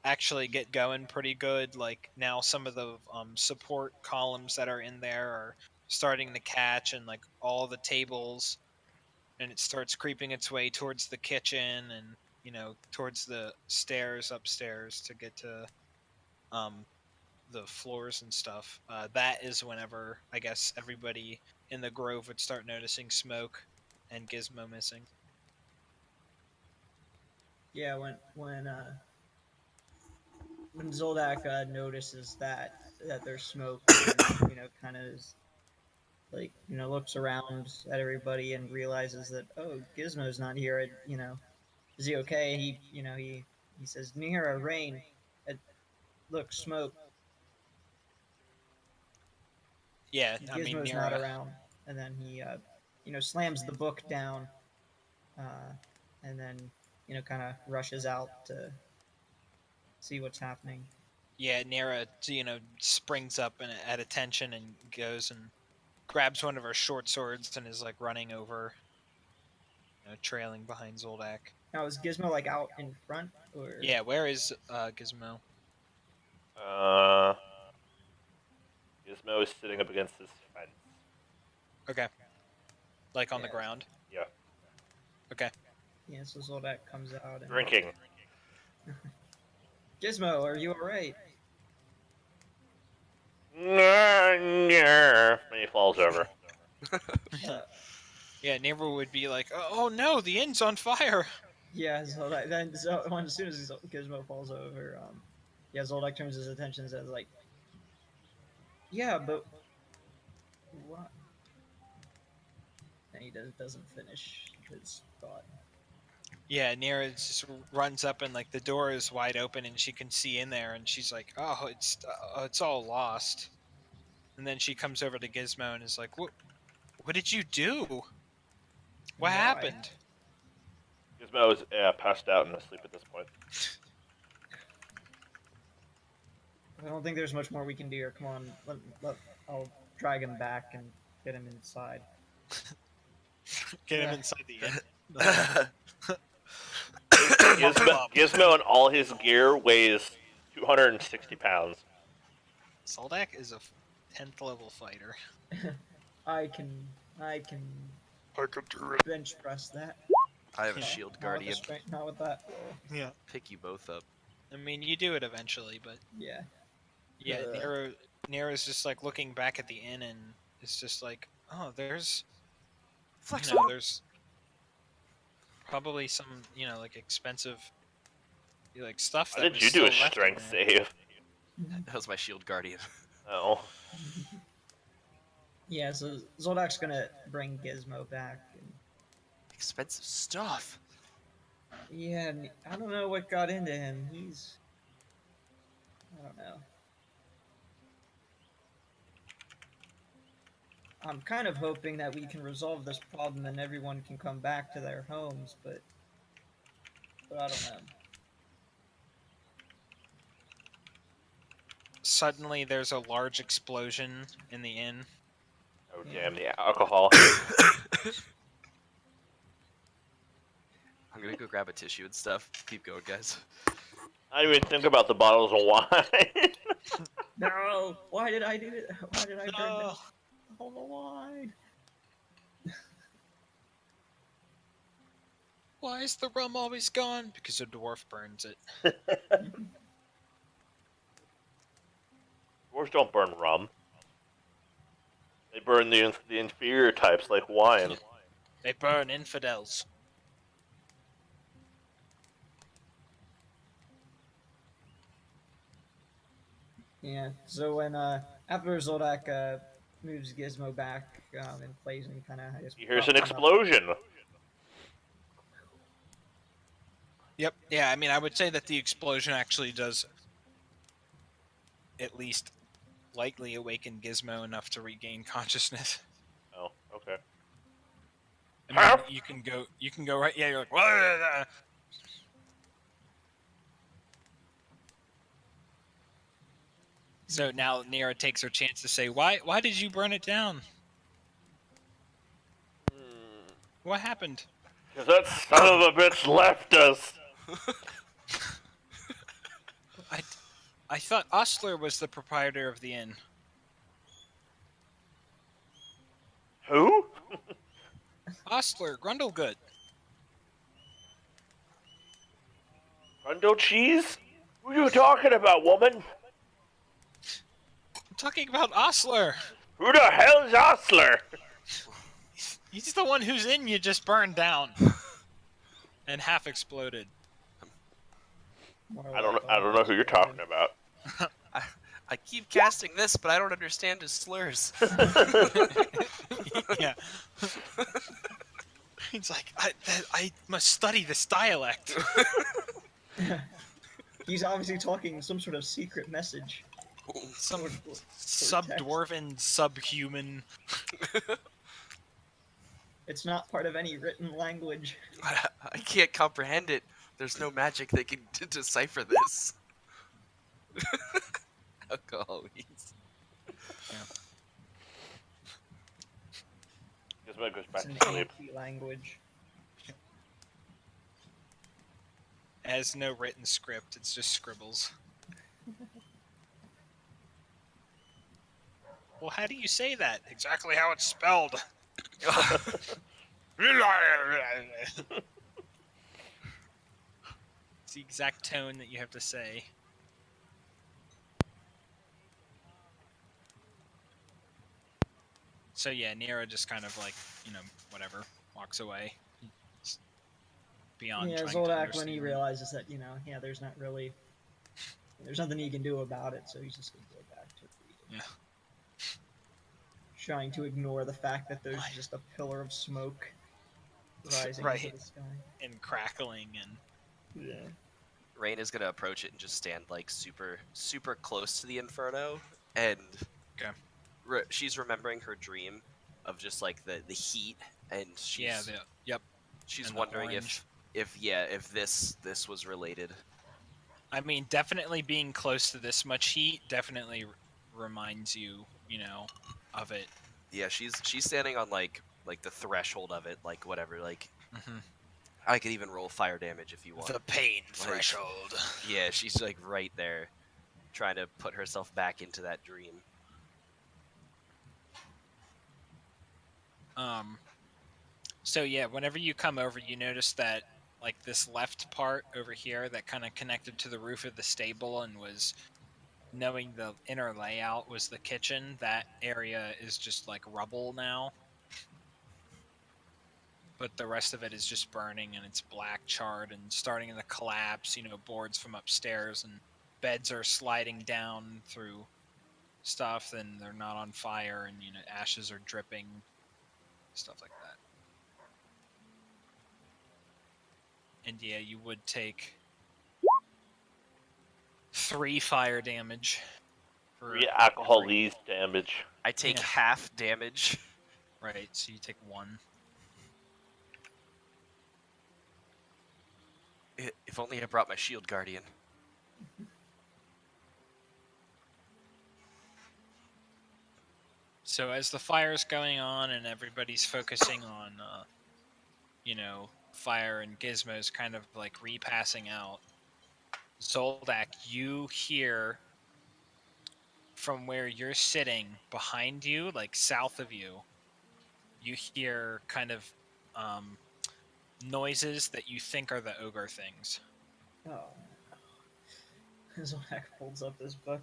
actually get going pretty good, like now some of the support columns that are in there are starting to catch, and like all the tables, and it starts creeping its way towards the kitchen and towards the stairs upstairs to get to the floors and stuff. That is whenever I guess everybody in the grove would start noticing smoke and Gizmo missing. yeah, when Zoldak notices that there's smoke, and, kind of is like looks around at everybody and realizes that Gizmo's not here. Is he okay? He says, "Near rain, look, smoke." Yeah, Gizmo's I mean not Nira, around, and then he slams the book down, and then kind of rushes out to see what's happening. yeah, Nira, springs up and at attention and goes and grabs one of her short swords and is like running over, trailing behind Zoldak. Now is Gizmo like out in front, or Yeah, where is Gizmo? Gizmo is sitting up against this fence. Okay. Like on the Yeah. ground? Yeah. Okay. Yeah, so Zoldak comes out and Drinking. Gizmo, are you alright? And he falls over. Yeah, Nira would be like, oh no, the inn's on fire! Yeah, Zoldak. Then as soon as Gizmo falls over, Zoldak turns his attention and says like, "Yeah, but what?" And he doesn't finish his thought. Yeah, Nira just runs up and like the door is wide open and she can see in there, and she's like, oh, it's all lost. And then she comes over to Gizmo and is like, what did you do? What Why? happened? Gizmo is passed out and asleep at this point. I don't think there's much more we can do here. Come on, I'll drag him back and get him inside. Get him Yeah. inside the inn. Gizmo and all his gear weighs 260 pounds. Zoldak is a 10th level fighter. I can do bench press that. I have a Yeah, shield not with guardian. the strength- Not with that. Roll. Yeah. Pick you both up. I mean, you do it eventually, but Yeah. yeah, Uh. Nira's just like looking back at the inn and it's just like, oh, there's Flexible. there's probably some like expensive like stuff. Why that did was you do a still left in strength there. save? That was my shield guardian. Oh. Yeah, so Zoldak's gonna bring Gizmo back. And, Expensive stuff. yeah, I don't know what got into him. I don't know. I'm kind of hoping that we can resolve this problem and everyone can come back to their homes, but I don't know. Suddenly, there's a large explosion in the inn. Oh, Yeah. damn, the alcohol. I'm gonna go grab a tissue and stuff. Keep going, guys. I didn't even think about the bottles of wine. No! Why did I do it? Why did I burn No. down all the wine? Why is the rum always gone? Because a dwarf burns it. Dwarves don't burn rum. They burn the inferior types like wine. They burn infidels. Yeah, so when, after Zoldak, moves Gizmo back, and plays and kinda, I guess... Here's an props him up. explosion. Yep. Yeah, I mean, I would say that the explosion actually does at least likely awaken Gizmo enough to regain consciousness. Oh, okay. I mean, Huh? you can go right. Yeah, you're like, "Whoa!" So now Nira takes her chance to say, "Why did you burn it down? What happened?" Because that son of a bitch left us. I thought Ostler was the proprietor of the inn. Who? Ostler, Grundlegood. Grundle cheese? Who are you talking about, woman? I'm talking about Ostler. Who the hell is Ostler? He's the one whose inn you just burned down and half exploded. I don't know who you're talking about. I keep casting this, but I don't understand his slurs. Yeah. He's like, I must study this dialect. He's obviously talking some sort of secret message. Some sub-dwarven, subhuman. It's not part of any written language. I can't comprehend it. There's no magic that can decipher this. Alcoholics. Gizmo goes back It's an to sleep. anti-language. It has no written script, it's just scribbles. Well, how do you say that? Exactly how it's spelled. It's the exact tone that you have to say. So yeah, Nira just kind of like, whatever, walks away. It's beyond Yeah, trying to Zoldak, when understand. he realizes that, there's nothing he can do about it, so he's just gonna go back to reading. Yeah. Trying to ignore the fact that there's just a pillar of smoke rising Right. into the sky. And crackling and Yeah. Rain is gonna approach it and just stand like super close to the inferno, and Okay. She's remembering her dream of just like the heat, and she's yep. she's and the wondering orange. if this was related. I mean, definitely being close to this much heat definitely reminds you, of it. Yeah, she's standing on like the threshold of it, like whatever, like Mm-hmm. I could even roll fire damage if you want. The pain Like, threshold. Yeah, she's like right there, trying to put herself back into that dream. So yeah, whenever you come over, you notice that like this left part over here that kind of connected to the roof of the stable and was knowing the inner layout was the kitchen. That area is just like rubble now. But the rest of it is just burning and it's black charred and starting to collapse, boards from upstairs and beds are sliding down through stuff and they're not on fire, and ashes are dripping, stuff like that. And yeah, you would take 3 fire damage. 3 alcohol leaves damage. I take half damage. Right, so you take 1. If only I brought my shield guardian. So as the fire's going on and everybody's focusing on, Fire and Gizmo's kind of like repassing out, Zoldak, you hear from where you're sitting behind you, like south of you, you hear kind of noises that you think are the ogre things. Oh. Zoldak holds up this book.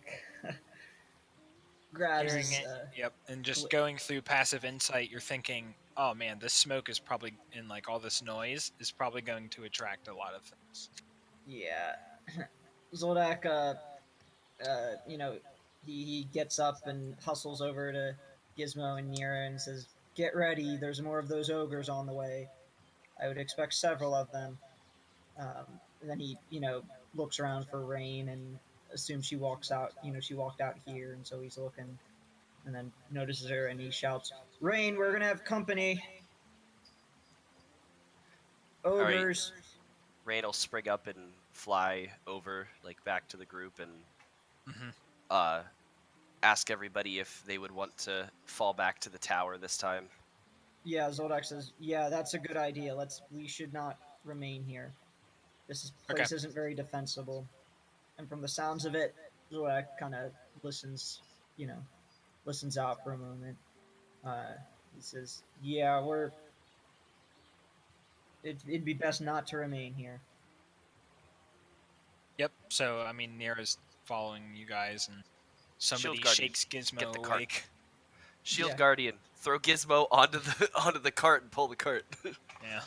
Grabs Hearing his, it, yep, and just going through passive insight, you're thinking, oh man, this smoke is probably, and like all this noise is probably going to attract a lot of things. Yeah. Zoldak, he gets up and hustles over to Gizmo and Nira and says, "Get ready, there's more of those ogres on the way. I would expect several of them." And then he, looks around for Rain and assumes she walks out, she walked out here, and so he's looking, and then notices her and he shouts, "Rain, we're gonna have company. Ogres." Right. Rain will spring up and fly over, like, back to the group and ask everybody if they would want to fall back to the tower this time. Yeah, Zoldak says, "Yeah, that's a good idea. We should not remain here. This place isn't very defensible." And from the sounds of it, Zoldak kind of listens out for a moment. He says, "Yeah, it'd be best not to remain here." Yep, so, I mean, Nira's following you guys, and somebody shakes Gizmo awake. Shield Guardian, throw Gizmo onto the cart and pull the cart. Yeah.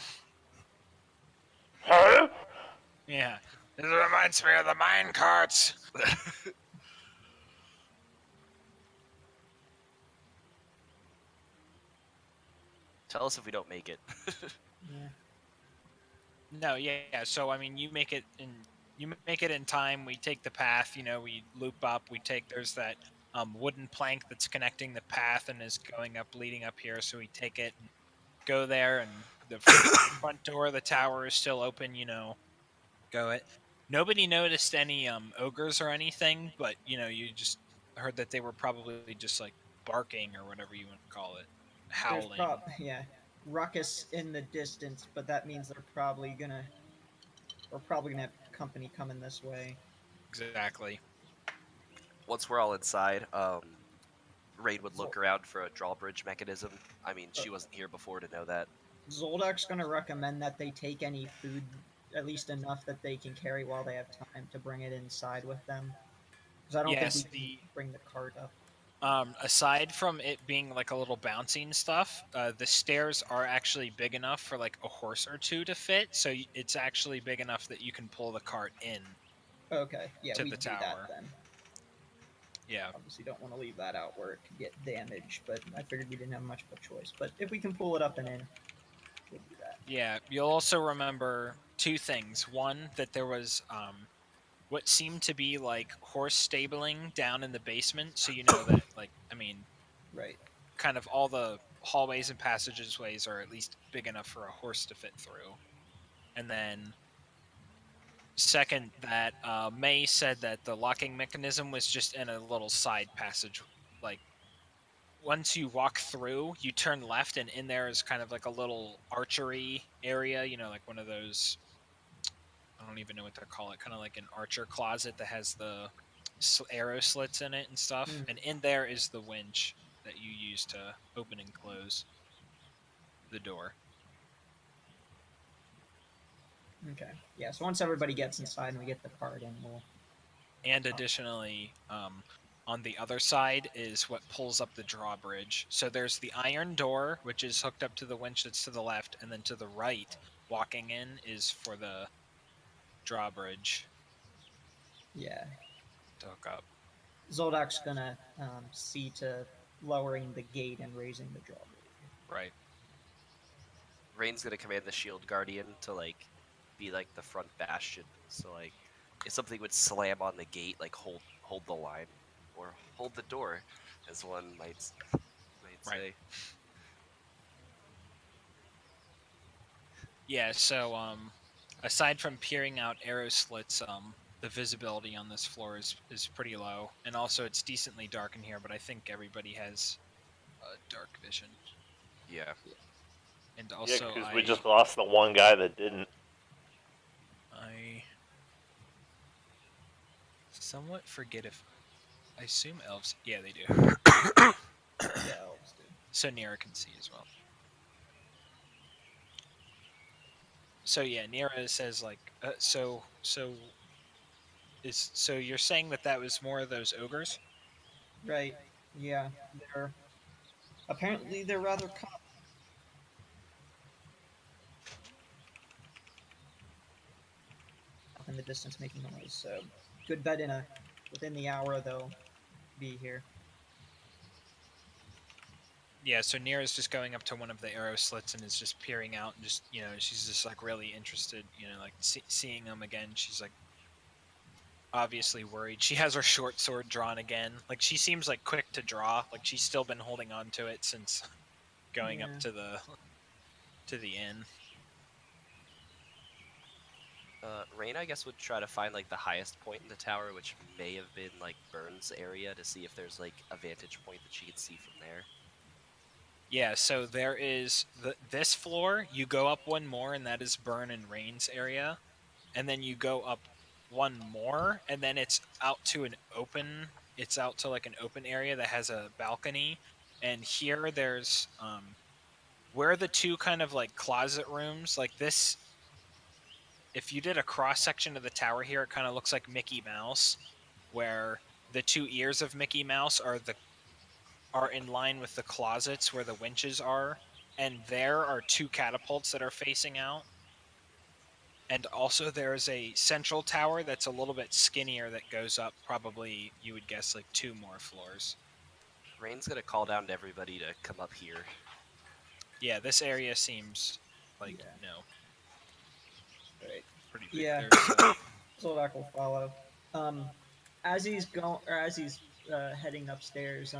Huh? Yeah. This reminds me of the mine carts. Tell us if we don't make it. Yeah. No, yeah. So I mean, you make it in time. We take the path. We loop up. There's that wooden plank that's connecting the path and is going up, leading up here. So we take it, and go there, and the front door of the tower is still open. Go it. Nobody noticed any ogres or anything, but you just heard that they were probably just like barking or whatever you want to call it, howling. Ruckus in the distance, but that means we're probably gonna have company coming this way. Exactly. Once we're all inside, Rain would look around for a drawbridge mechanism. I mean, she wasn't here before to know that. Zoldak's gonna recommend that they take any food, at least enough that they can carry while they have time to bring it inside with them. Because I don't think we can bring the cart up. Aside from it being like a little bouncing stuff, the stairs are actually big enough for like a horse or two to fit, so it's actually big enough that you can pull the cart in. Okay, yeah, to we the do tower. that then. Yeah. Obviously don't want to leave that out where it could get damaged, but I figured we didn't have much of a choice. But if we can pull it up and in, we'll do that. Yeah, you'll also remember 2 things. One, that there was what seemed to be like horse stabling down in the basement, so that right, kind of all the hallways and passageways are at least big enough for a horse to fit through. And then second, that May said that the locking mechanism was just in a little side passage. Like, once you walk through, you turn left, and in there is kind of like a little archery area, like one of those, I don't even know what to call it, kind of like an archer closet that has the arrow slits in it and stuff. And in there is the winch that you use to open and close the door. Okay. Yeah, so once everybody gets inside and we get the cart in, we'll... And additionally, on the other side is what pulls up the drawbridge. So there's the iron door, which is hooked up to the winch that's to the left, and then to the right, walking in, is for the drawbridge. Yeah. to hook up. Zoldak's gonna see to lowering the gate and raising the drawbridge. Right. Rain's gonna command the shield guardian to like be like the front bastion. So like, if something would slam on the gate, like hold the line, or hold the door, as one might Right. say. Yeah. So aside from peering out arrow slits, the visibility on this floor is pretty low, and also it's decently dark in here. But I think everybody has dark vision. Yeah. And also, because we just lost the one guy that didn't. I somewhat forget if I assume elves. Yeah, they do. Yeah, elves do. So Nira can see as well. So yeah, Nira says like, so you're saying that was more of those ogres? Right. Yeah. Apparently they're rather common. Up in the distance making noise. So good bet within the hour they'll be here. Yeah, so Nira's just going up to one of the arrow slits and is just peering out and just, she's just like really interested, like seeing them again. She's like obviously worried. She has her short sword drawn again. Like she seems like quick to draw. Like she's still been holding on to it since going up to the inn. Rain, I guess, would try to find like the highest point in the tower, which may have been like Burns' area, to see if there's like a vantage point that she could see from there. Yeah, so there is this floor. You go up one more, and that is Burn and Rain's area, and then you go up one more, and then it's out to an open. It's out to like an open area that has a balcony, and here there's where the two kind of like closet rooms, like this. If you did a cross section of the tower here, it kind of looks like Mickey Mouse, where the two ears of Mickey Mouse are in line with the closets where the winches are, and there are two catapults that are facing out. And also there's a central tower that's a little bit skinnier that goes up probably, you would guess, like 2 more floors. Rain's gonna call down to everybody to come up here. Yeah, this area seems like, Right. pretty big. Yeah. There, so. Zoldak will follow. As he's heading upstairs,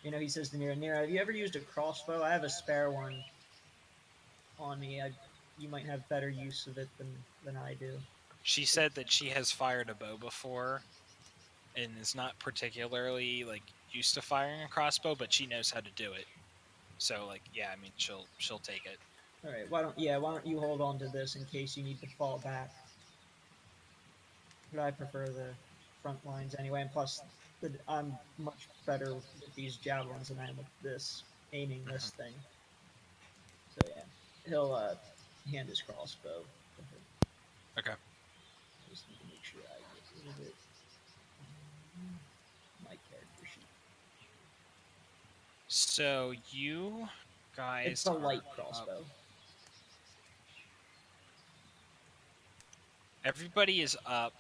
he says to Nira, have you ever used a crossbow? I have a spare one on me. You might have better use of it than I do. She said that she has fired a bow before and is not particularly like used to firing a crossbow, but she knows how to do it. So like, yeah, I mean, she'll take it. All right. Why don't you hold on to this in case you need to fall back? But I prefer the front lines anyway, and plus, I'm much better with these javelins than I am with this aiming this thing. So yeah, he'll hand his crossbow to her. Okay. Just need to make sure I get rid of it. My character sheet. So you guys. It's a light crossbow. Everybody is up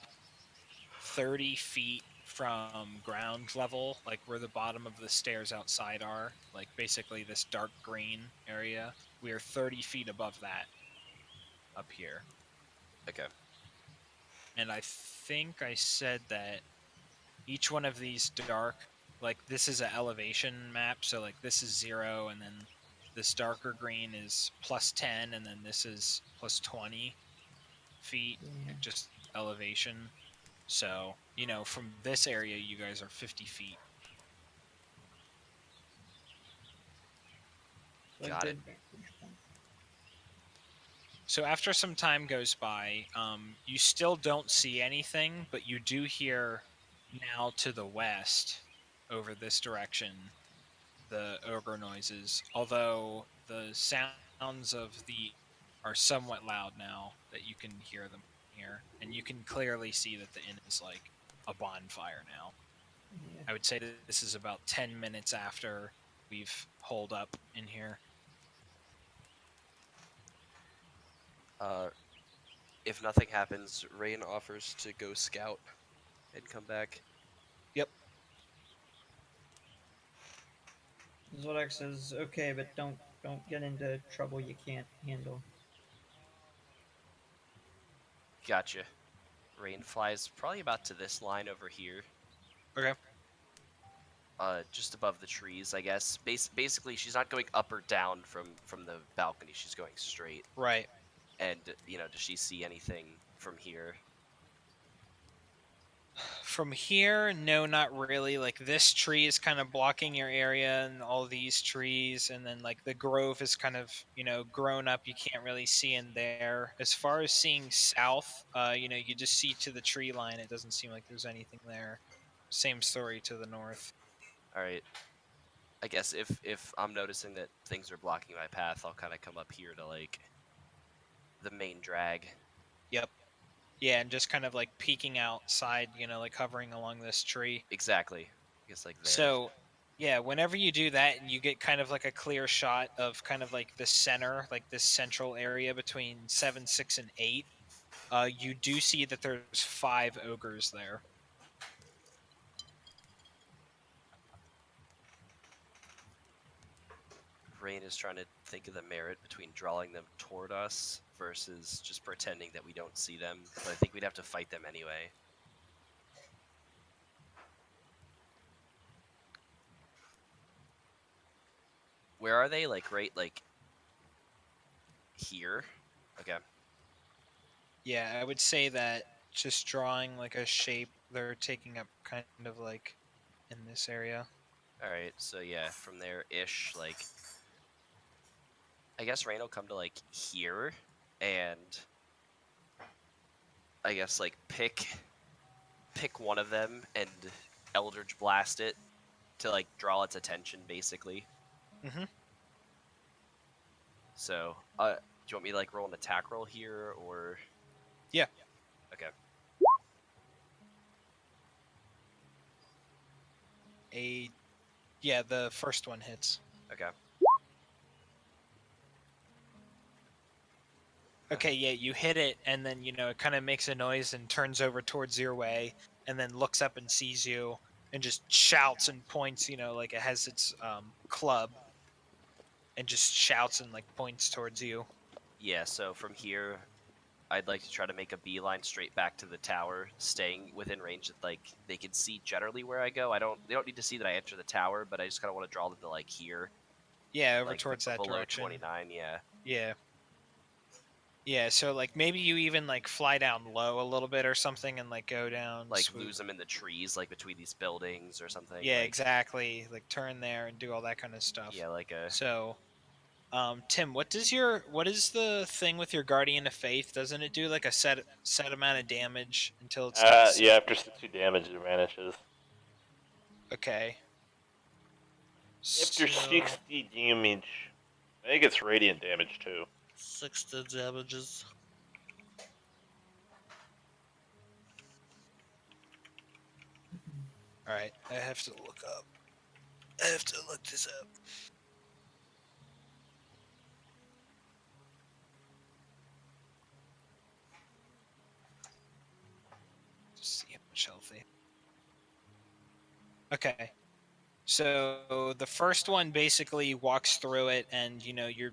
30 feet from ground level, like where the bottom of the stairs outside are, like basically this dark green area. We are 30 feet above that up here. Okay. And I think I said that each one of these dark, like this is an elevation map, so like this is 0, and then this darker green is +10, and then this is +20 feet, just elevation. So, from this area, you guys are 50 feet. Got it. So after some time goes by, you still don't see anything, but you do hear now to the west, over this direction, the ogre noises. Although the sounds of are somewhat loud now that you can hear them here, and you can clearly see that the inn is like a bonfire now. Yeah. I would say that this is about 10 minutes after we've holed up in here. If nothing happens, Rain offers to go scout and come back. Yep. Zolak says, okay, but don't get into trouble you can't handle. Gotcha. Rain flies probably about to this line over here. Okay. Just above the trees, I guess. Basically, she's not going up or down from the balcony. She's going straight. Right. And does she see anything from here? From here, no, not really. Like this tree is kind of blocking your area, and all these trees, and then like the grove is kind of grown up. You can't really see in there. As far as seeing south, you just see to the tree line. It doesn't seem like there's anything there. Same story to the north. All right. I guess if I'm noticing that things are blocking my path, I'll kind of come up here to like the main drag. Yep. Yeah, and just kind of like peeking outside, like hovering along this tree. Exactly. I guess like there. So, yeah, whenever you do that, and you get kind of like a clear shot of kind of like the center, like this central area between 7, 6, and 8, you do see that there's 5 ogres there. Rain is trying to think of the merit between drawing them toward us versus just pretending that we don't see them. But I think we'd have to fight them anyway. Where are they? Like right like here? Okay. Yeah, I would say that just drawing like a shape, they're taking up kind of like in this area. Alright, so yeah, from there-ish, like I guess Rain will come to like here and I guess like pick one of them and Eldritch Blast it to like draw its attention basically. Mm-hmm. So, do you want me to like roll an attack roll here or? Yeah. Okay. Yeah, the first one hits. Okay. Okay, yeah, you hit it, and then, it kind of makes a noise and turns over towards your way, and then looks up and sees you, and just shouts and points, like it has its club, and just shouts and, like, points towards you. Yeah, so from here, I'd like to try to make a beeline straight back to the tower, staying within range that, like, they can see generally where I go. They don't need to see that I enter the tower, but I just kind of want to draw them to, like, here. Yeah, over like, towards that below direction. 29, yeah. Yeah. Yeah, so, like, maybe you even, like, fly down low a little bit or something and, like, go down. Like, swoop. lose them in the trees, like, between these buildings or something. Yeah, like, exactly. Like, turn there and do all that kind of stuff. Yeah, like a... So, Tim, what is the thing with your Guardian of Faith? Doesn't it do, like, a set amount of damage until it's... yeah, after 60 damage, it vanishes. Okay. After 60 damage. I think it's radiant damage, too. 60 damages. Alright, I have to look this up. Just see how much healthy. Okay. So the first one basically walks through it, and your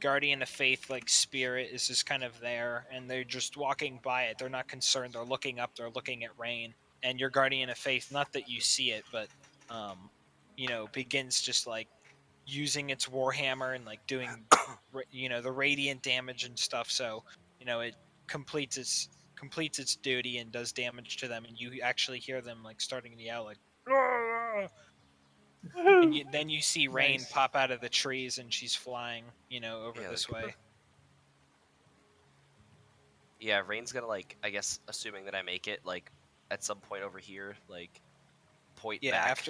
Guardian of Faith, like, spirit is just kind of there, and they're just walking by it. They're not concerned. They're looking up. They're looking at Rain, and your Guardian of Faith, not that you see it, but begins just like using its warhammer and like doing the radiant damage and stuff. So it completes its duty and does damage to them, and you actually hear them like starting to yell like. Aah! And then you see Rain pop out of the trees, and she's flying, over this way. Yeah, Rain's gonna, like, I guess, assuming that I make it, like, at some point over here, like, point back.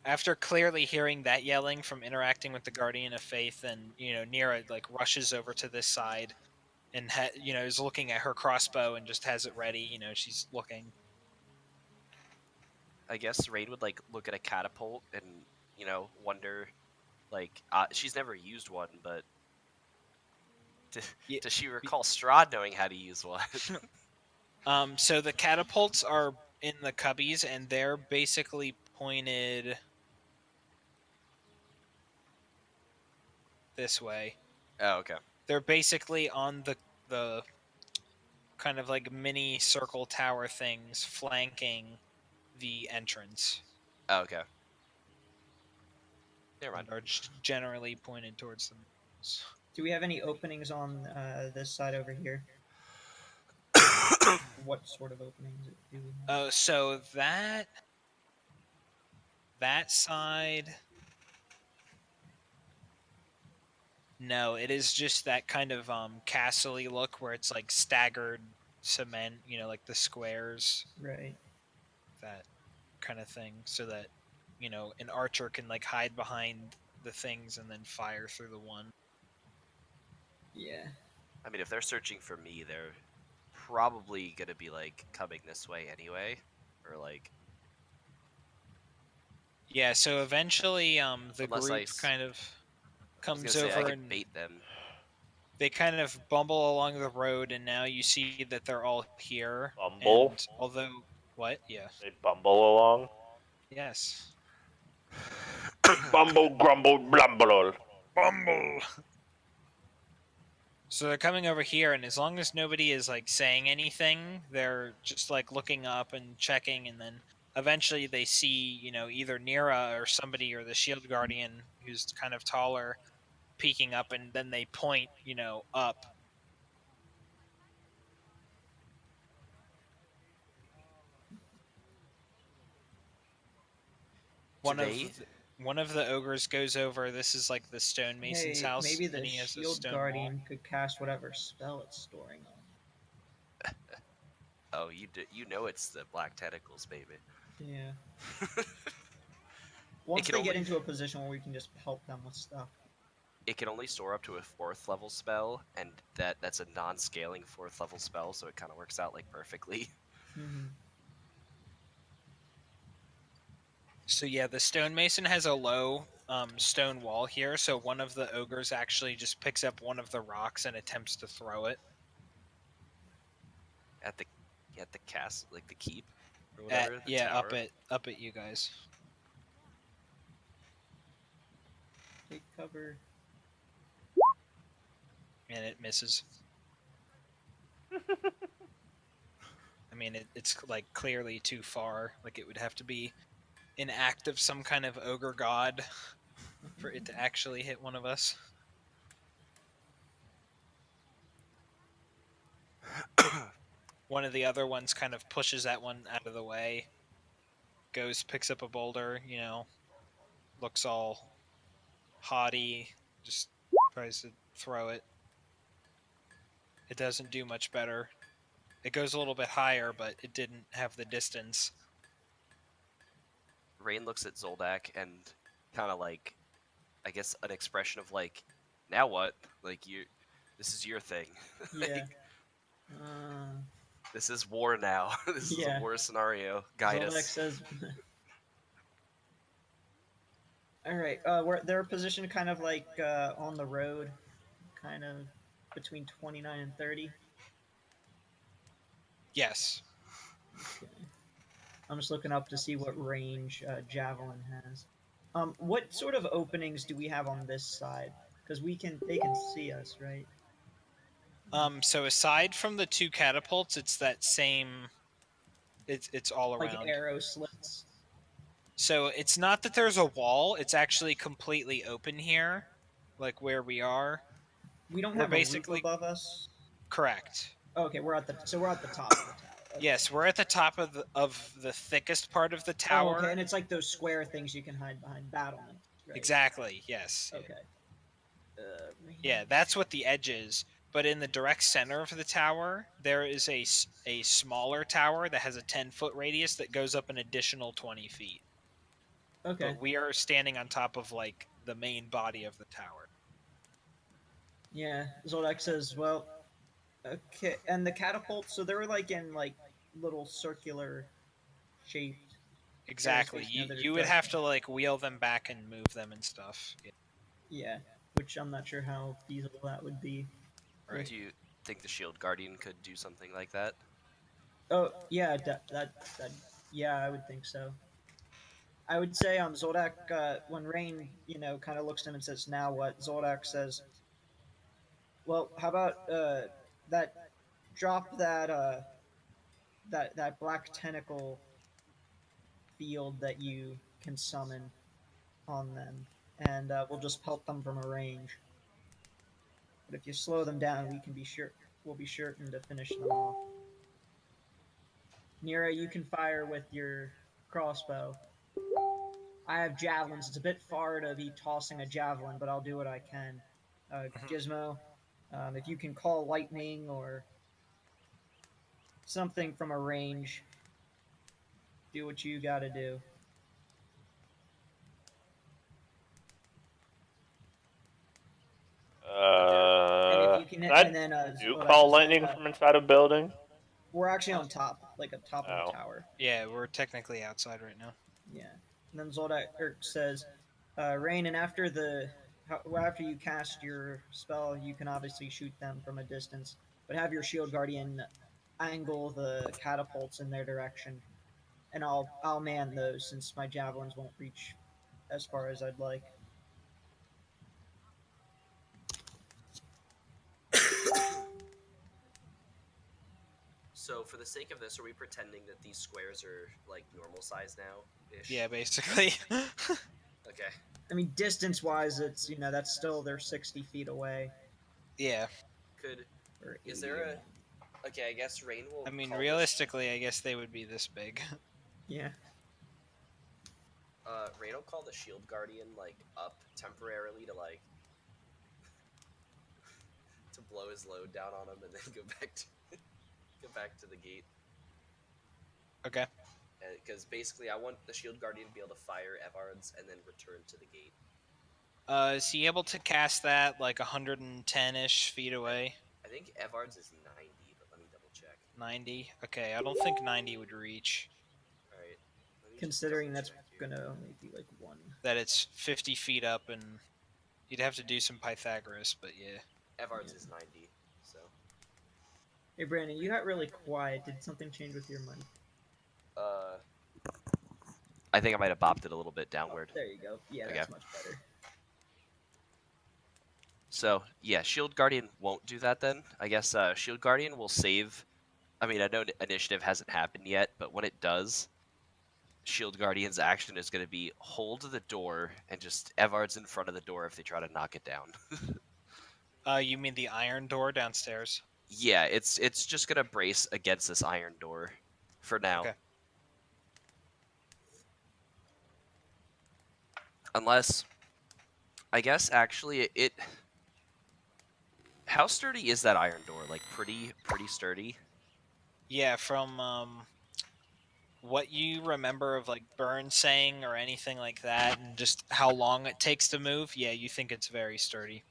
After clearly hearing that yelling from interacting with the Guardian of Faith, then, Nira, like, rushes over to this side and, is looking at her crossbow and just has it ready. She's looking. I guess Rain would, like, look at a catapult and, wonder, like, she's never used one, but does she recall Strahd knowing how to use one? So the catapults are in the cubbies, and they're basically pointed this way. Oh, okay. They're basically on the kind of like mini circle tower things flanking the entrance. Oh, okay. Never mind. Are generally pointed towards them. Do we have any openings on this side over here? What sort of openings do we have? Oh, so that side. No, it is just that kind of castle-y look where it's like staggered cement, you know, like the squares, Right. that kind of thing, so that, you know, an archer can like hide behind the things and then fire through the one. Yeah. I mean, if they're searching for me, they're probably gonna be like coming this way anyway, or like. Yeah, so eventually the Unless group I kind of I was comes gonna say I over could and bait them. they kind of bumble along the road, and now you see that they're all here. Bumble? And although what? Yeah. They bumble along. Yes. Bumble, grumble, blumble. Bumble. So they're coming over here, and as long as nobody is like saying anything, they're just like looking up and checking, and then eventually they see, you know, either Nira or somebody or the shield guardian who's kind of taller peeking up, and then they point, you know, up. One of the ogres goes over. This is like the stonemason's Hey, house. maybe the and he has a shield stone guardian wall. could cast whatever spell it's storing on. Oh, you know it's the black tentacles, baby. Yeah. Once can they only- get into a position where we can just help them with stuff. It can only store up to a 4th level spell, and that's a non-scaling 4th level spell, so it kind of works out like perfectly. Mm-hmm. So yeah, the stonemason has a low stone wall here, so one of the ogres actually just picks up one of the rocks and attempts to throw it. At the castle, like the keep, or whatever. The Yeah, tower. up at you guys. Take cover. And it misses. I mean, it's like clearly too far. Like it would have to be an act of some kind of ogre god for it to actually hit one of us. One of the other ones kind of pushes that one out of the way. Goes, picks up a boulder, you know, looks all haughty, just tries to throw it. It doesn't do much better. It goes a little bit higher, but it didn't have the distance. Rain looks at Zoldak and kind of like, I guess, an expression of like, now what? Like this is your thing. Yeah. This is war now. This is Yeah. a war scenario. Guide Zoldak us. says. All right. They're positioned kind of like on the road, kind of between 29 and 30. Yes. Okay. I'm just looking up to see what range Javelin has. What sort of openings do we have on this side? Because they can see us, right? So aside from the two catapults, it's that same. It's all around. Like arrow slits. So it's not that there's a wall; it's actually completely open here, like where we are. We don't We're have basically- a roof above us. Correct. Okay, we're at the top of the tower. Okay. Yes, we're at the top of the thickest part of the tower. Oh, okay, and it's like those square things you can hide behind battlements. Right? Exactly. Yes. Okay. Yeah, that's what the edge is. But in the direct center of the tower, there is a smaller tower that has a 10-foot radius that goes up an additional 20 feet. Okay. But we are standing on top of like the main body of the tower. Yeah, Zoldak says, well, okay, and the catapults, so they're like in like little circular shaped. Exactly. You would have to like wheel them back and move them and stuff. Yeah, which I'm not sure how feasible that would be. Right. Do you think the shield guardian could do something like that? Oh yeah, that'd Yeah, I would think so. I would say Zoldak, when Rain, kind of looks at him and says, "Now what?" Zoldak says, "Well, how about that? Drop that black tentacle field that you can summon on them, and we'll just pelt them from a range. But if you slow them down, we'll be certain to finish them off. Nira, you can fire with your crossbow. I have javelins. It's a bit far to be tossing a javelin, but I'll do what I can. Gizmo, if you can call lightning or something from a range, do what you gotta do." And if you can, and then you call lightning from inside a building? We're actually on top, like at top of the tower. Yeah, we're technically outside right now. Yeah. And then Zoldak says, "Rain, and after you cast your spell, you can obviously shoot them from a distance, but have your shield guardian angle the catapults in their direction, and I'll man those since my javelins won't reach as far as I'd like." So, for the sake of this, are we pretending that these squares are like normal size now? Yeah, basically. Okay. I mean, distance-wise, it's that's still they're 60 feet away. Yeah. Is there a? Okay, I guess Rain will. I mean, realistically, I guess they would be this big. Yeah. Rain will call the shield guardian like up temporarily to to blow his load down on him, and then go back to the gate. Okay. Because basically, I want the shield guardian to be able to fire Evards and then return to the gate. Is he able to cast that like 110-ish feet away? I think Evards is 90, but let me double check. 90? Okay, I don't think 90 would reach. Alright. Considering that's gonna only be like one. That it's 50 feet up, and you'd have to do some Pythagoras, but yeah. Evards is 90, so. Hey Brandon, you got really quiet. Did something change with your mic? I think I might have bopped it a little bit downward. There you go. Yeah, that's much better. So, yeah, Shield Guardian won't do that then. I guess Shield Guardian will save. I mean, I know initiative hasn't happened yet, but when it does, Shield Guardian's action is going to be hold the door and just Evard's in front of the door if they try to knock it down. You mean the iron door downstairs? Yeah, it's just going to brace against this iron door for now. Okay. Unless, I guess actually it. How sturdy is that iron door? Like pretty sturdy. Yeah, from what you remember of like Burn saying or anything like that, and just how long it takes to move. Yeah, you think it's very sturdy.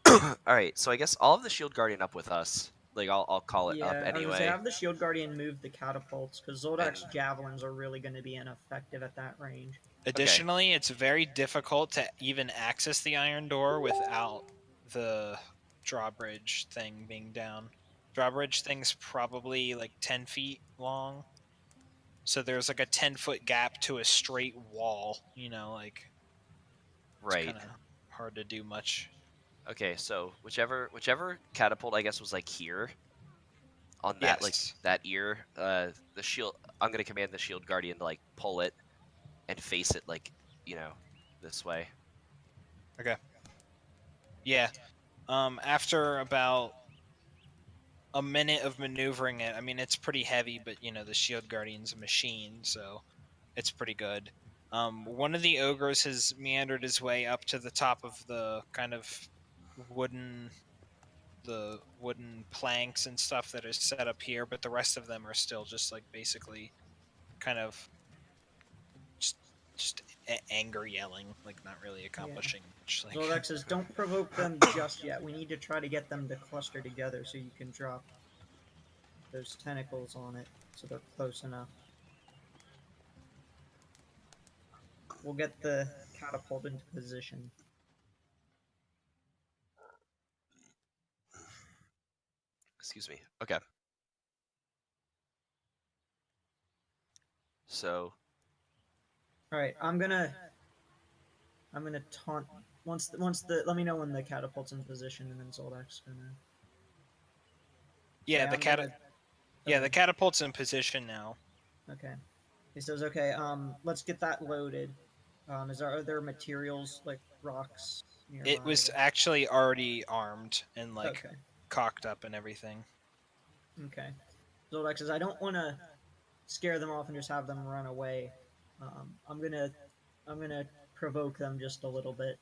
All right, so I guess I'll have the Shield Guardian up with us. Like I'll call it up anyway. Yeah, have the Shield Guardian move the catapults because Zoldak's javelins are really going to be ineffective at that range. Additionally, it's very difficult to even access the iron door without the drawbridge thing being down. Drawbridge thing's probably like 10 feet long. So there's like a 10-foot gap to a straight wall, like right. It's kind of hard to do much. Okay, so whichever catapult I guess was like here on that that ear, the shield I'm going to command the Shield Guardian to like pull it and face it like, this way. Okay. Yeah. After about a minute of maneuvering it, I mean, it's pretty heavy, but, the Shield Guardian's a machine, so it's pretty good. One of the ogres has meandered his way up to the top of the kind of wooden planks and stuff that is set up here, but the rest of them are still just, like, basically kind of just anger yelling, like not really accomplishing much. Like... Zoldak says, "Don't provoke them just yet. We need to try to get them to cluster together so you can drop those tentacles on it so they're close enough. We'll get the catapult into position." Excuse me. Okay. so. All right, I'm gonna taunt once the let me know when the catapult's in position, and then Zoldak's gonna. Yeah, Okay, the okay. catapult's in position now. Okay. He says, okay, let's get that loaded. Are there materials like rocks nearby? It was actually already armed and like Okay. cocked up and everything. Okay. Zoldak says, I don't want to scare them off and just have them run away. I'm gonna provoke them just a little bit.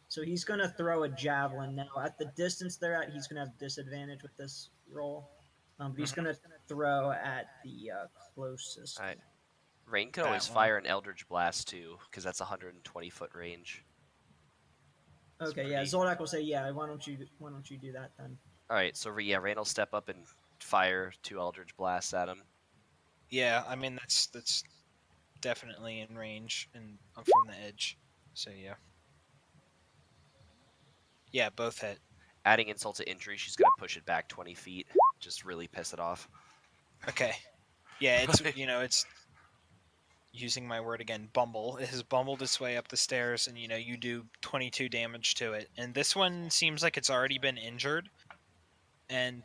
So he's gonna throw a javelin now. At the distance they're at, he's gonna have disadvantage with this roll. But he's gonna throw at the closest. All right. Rain can always fire an Eldritch Blast too, because that's 120-foot range. Okay, yeah. Zoldak will say, yeah. Why don't you do that then? All right, so Rain will step up and fire 2 Eldritch Blasts at him. Yeah, I mean that's definitely in range and from the edge. So yeah. Yeah, both hit. Adding insult to injury, she's gonna push it back 20 feet, just really piss it off. Okay. Yeah, it's it's using my word again, bumble. It has bumbled its way up the stairs, and you do 22 damage to it. And this one seems like it's already been injured, and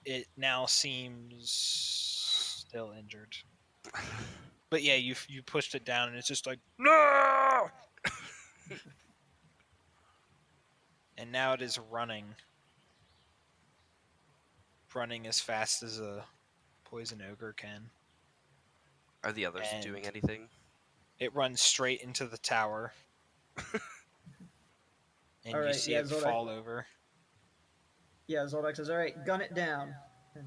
it now seems still injured. But yeah, you pushed it down, and it's just like no. And now it is running as fast as a poison ogre can. Are the others doing anything? It runs straight into the tower. And all right, you see it Zoldak, fall over. Yeah, Zoldak says, all right, gun it down. And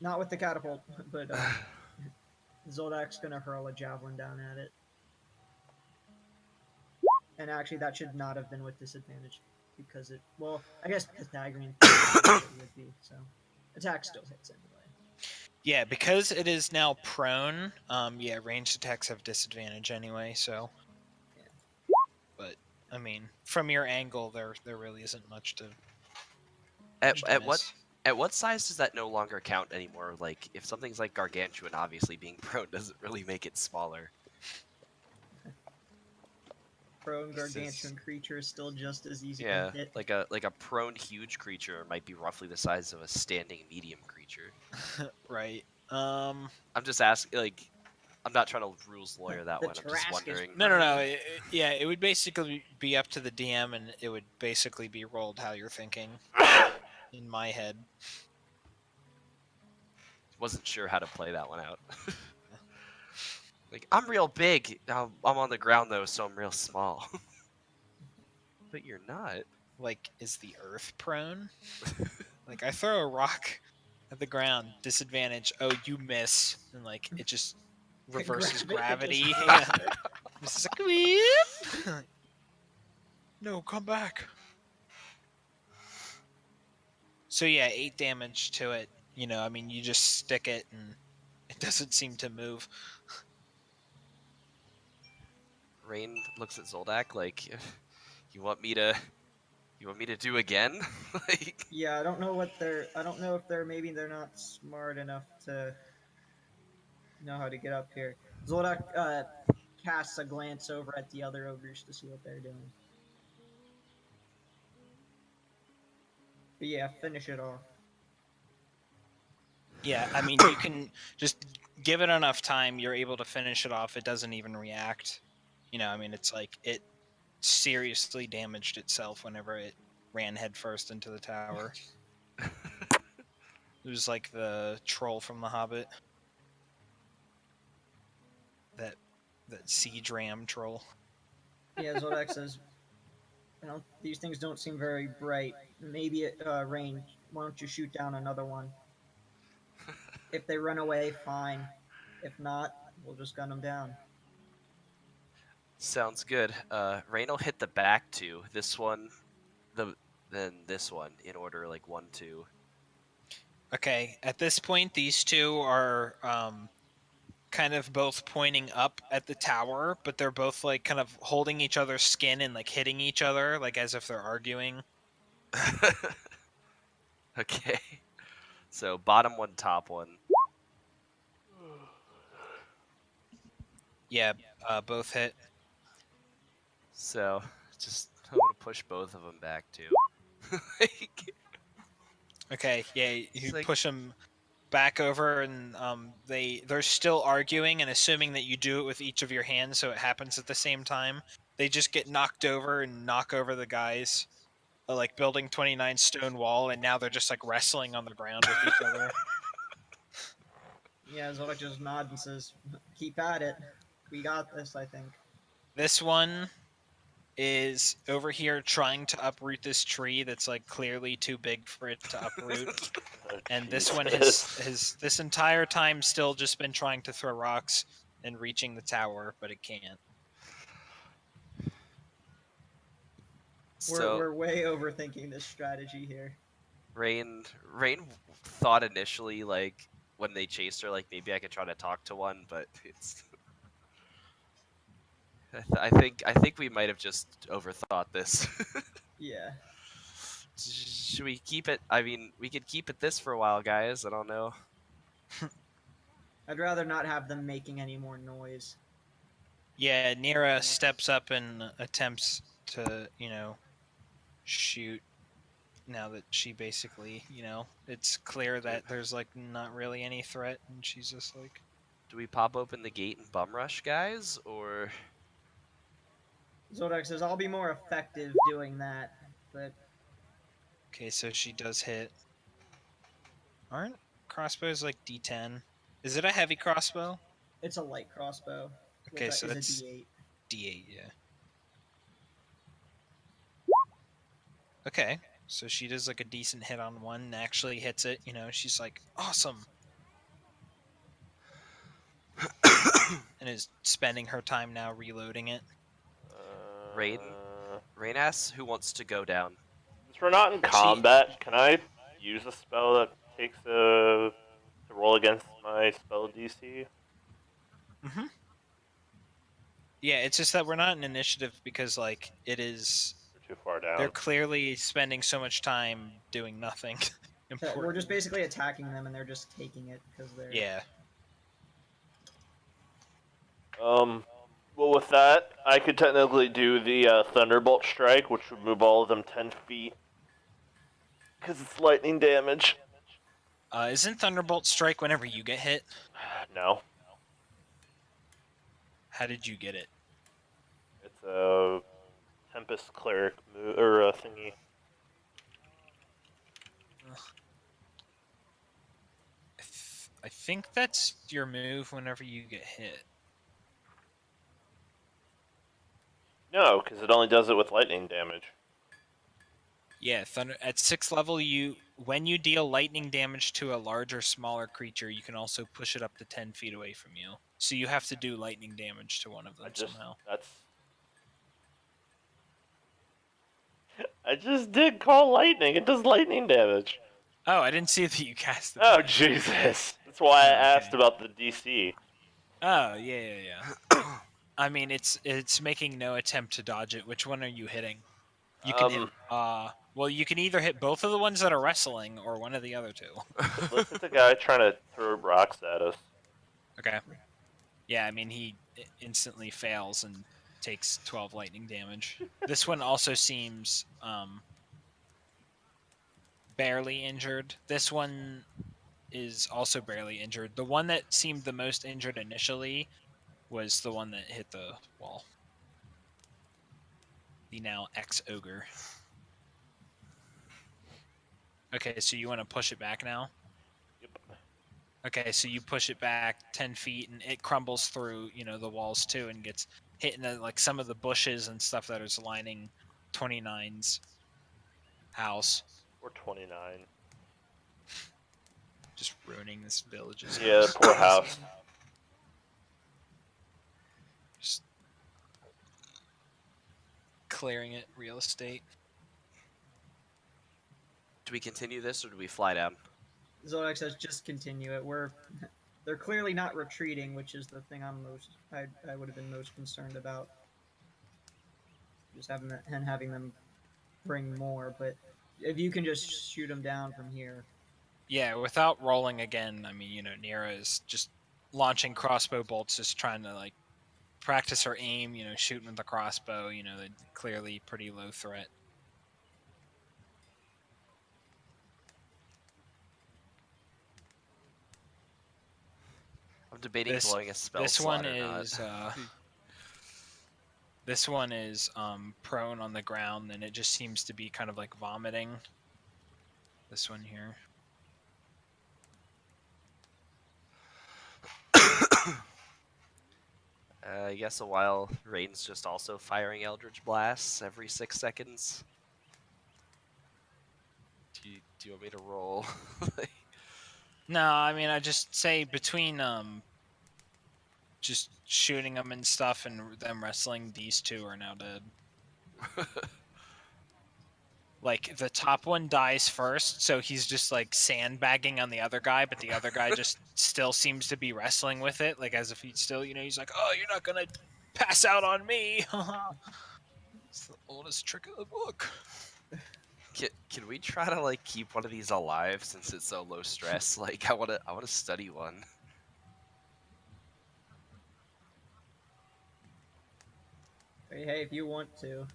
not with the catapult, but Zoldak's going to hurl a javelin down at it. And actually, that should not have been with disadvantage. Because well, I guess Pythagorean would be, so attack still hits anyway. Yeah, because it is now prone, yeah, ranged attacks have disadvantage anyway, so. Yeah. But, I mean, from your angle, there really isn't much to. At what size does that no longer count anymore? Like, if something's like gargantuan, obviously being prone doesn't really make it smaller. Prone gargantuan creature is still just as easy to hit. like a prone huge creature might be roughly the size of a standing medium creature. Right. I'm just asking, like, I'm not trying to rules lawyer that one. I'm just wondering. No. It would basically be up to the DM, and it would basically be rolled how you're thinking. In my head. Wasn't sure how to play that one out. Like, I'm real big. I'm on the ground though, so I'm real small. But you're not. Like, is the earth prone? Like, I throw a rock at the ground, disadvantage. Oh, you miss, and like it just reverses gravity. Yeah. It's like, whip. No, come back. So yeah, 8 damage to it. I mean, you just stick it, and it doesn't seem to move. Rain looks at Zoldak like, you want me to do again? Like, yeah, I don't know if maybe they're not smart enough to know how to get up here. Zoldak casts a glance over at the other ogres to see what they're doing. But yeah, finish it off. Yeah, I mean, you can just give it enough time, you're able to finish it off. It doesn't even react. I mean, it's like it seriously damaged itself whenever it ran headfirst into the tower. It was like the troll from The Hobbit. That siege ram troll. Yeah, Zoldak says, these things don't seem very bright. Maybe Rain, why don't you shoot down another one? If they run away, fine. If not, we'll just gun them down. sounds good. Rain will hit the back 2. This one, then this one in order, like 1, 2. Okay, at this point, these two are kind of both pointing up at the tower, but they're both like kind of holding each other's skin and like hitting each other, like as if they're arguing. Okay. So bottom one, top one. Yeah, both hit. So just I'm gonna push both of them back too. Okay, yeah, It's you like- push them back over, and they're still arguing, and assuming that you do it with each of your hands, so it happens at the same time. They just get knocked over and knock over the guys, like building 29 stone wall, and now they're just like wrestling on the ground with each other. Yeah, Zolak just nods and says, "Keep at it. We got this, I think." This one is over here trying to uproot this tree that's like clearly too big for it to uproot. Oh, And this one Jesus. has this entire time still just been trying to throw rocks and reaching the tower, but it can't. So We're way overthinking this strategy here. Rain thought initially like when they chased her, like maybe I could try to talk to one, but it's. I think we might have just overthought this. Yeah. Should we keep it? I mean, we could keep it this for a while, guys. I don't know. I'd rather not have them making any more noise. Yeah, Nira steps up and attempts to, shoot. Now that she basically, it's clear that there's like not really any threat, and she's just like, Do we pop open the gate and bum rush, guys, or? Zolak says, "I'll be more effective doing that," but okay, so she does hit. Aren't crossbows like D10? Is it a heavy crossbow? it's a light crossbow. Okay, which so is a that's D8. D8, yeah. Okay, so she does like a decent hit on one and actually hits it, she's like, awesome! And is spending her time now reloading it. Rain? Rain asks who wants to go down. Since we're not in combat, can I use a spell that takes to roll against my spell DC? Mm-hmm. Yeah, it's just that we're not in initiative because, like, it is... We're too far down. They're clearly spending so much time doing nothing important. We're just basically attacking them, and they're just taking it because they're. Yeah. Well, with that, I could technically do the Thunderbolt Strike, which would move all of them 10 feet. Because it's lightning damage. Isn't Thunderbolt Strike whenever you get hit? No. How did you get it? It's a Tempest Cleric move, or a thingy. I think that's your move whenever you get hit. No, because it only does it with lightning damage. Yeah, at 6th level, when you deal lightning damage to a large or smaller creature, you can also push it up to 10 feet away from you. So you have to do lightning damage to one of them somehow. I just did call lightning. It does lightning damage. Oh, I didn't see that you cast it. Oh, Jesus. That's why I asked about the DC. Oh, yeah. I mean, it's making no attempt to dodge it. Which one are you hitting? You can hit. Well, you can either hit both of the ones that are wrestling or one of the other two. Let's hit the guy trying to throw rocks at us. Okay. Yeah, I mean, he instantly fails and takes 12 lightning damage. This one also seems barely injured. This one is also barely injured. The one that seemed the most injured initially was the one that hit the wall. The now ex-ogre. Okay, so you want to push it back now? Yep. Okay, so you push it back 10 feet and it crumbles through, the walls too and gets hit in like some of the bushes and stuff that is lining 29's house. Or 29. Just ruining this village's Yeah, house. poor house. Just clearing it, real estate. Do we continue this or do we fly down? Zolak says, "Just continue it. They're clearly not retreating, which is the thing I would have been most concerned about. Just having them bring more, but if you can just shoot them down from here." Yeah, without rolling again, I mean, Nira is just launching crossbow bolts, just trying to like practice her aim, shooting with the crossbow, they're clearly pretty low threat. I'm debating blowing a spell this slot one or not. is this one is prone on the ground, and it just seems to be kind of like vomiting. This one here. I guess a while Raiden's just also firing Eldritch Blasts every 6 seconds. Do you want me to roll? No, I mean, I just say between just shooting them and stuff and them wrestling, these two are now dead. Like, the top one dies first, so he's just like sandbagging on the other guy, but the other guy just still seems to be wrestling with it, like as if he'd still, he's like, oh, you're not gonna pass out on me. It's the oldest trick of the book. Can we try to like keep one of these alive since it's so low stress? Like I wanna study one. Hey, if you want to.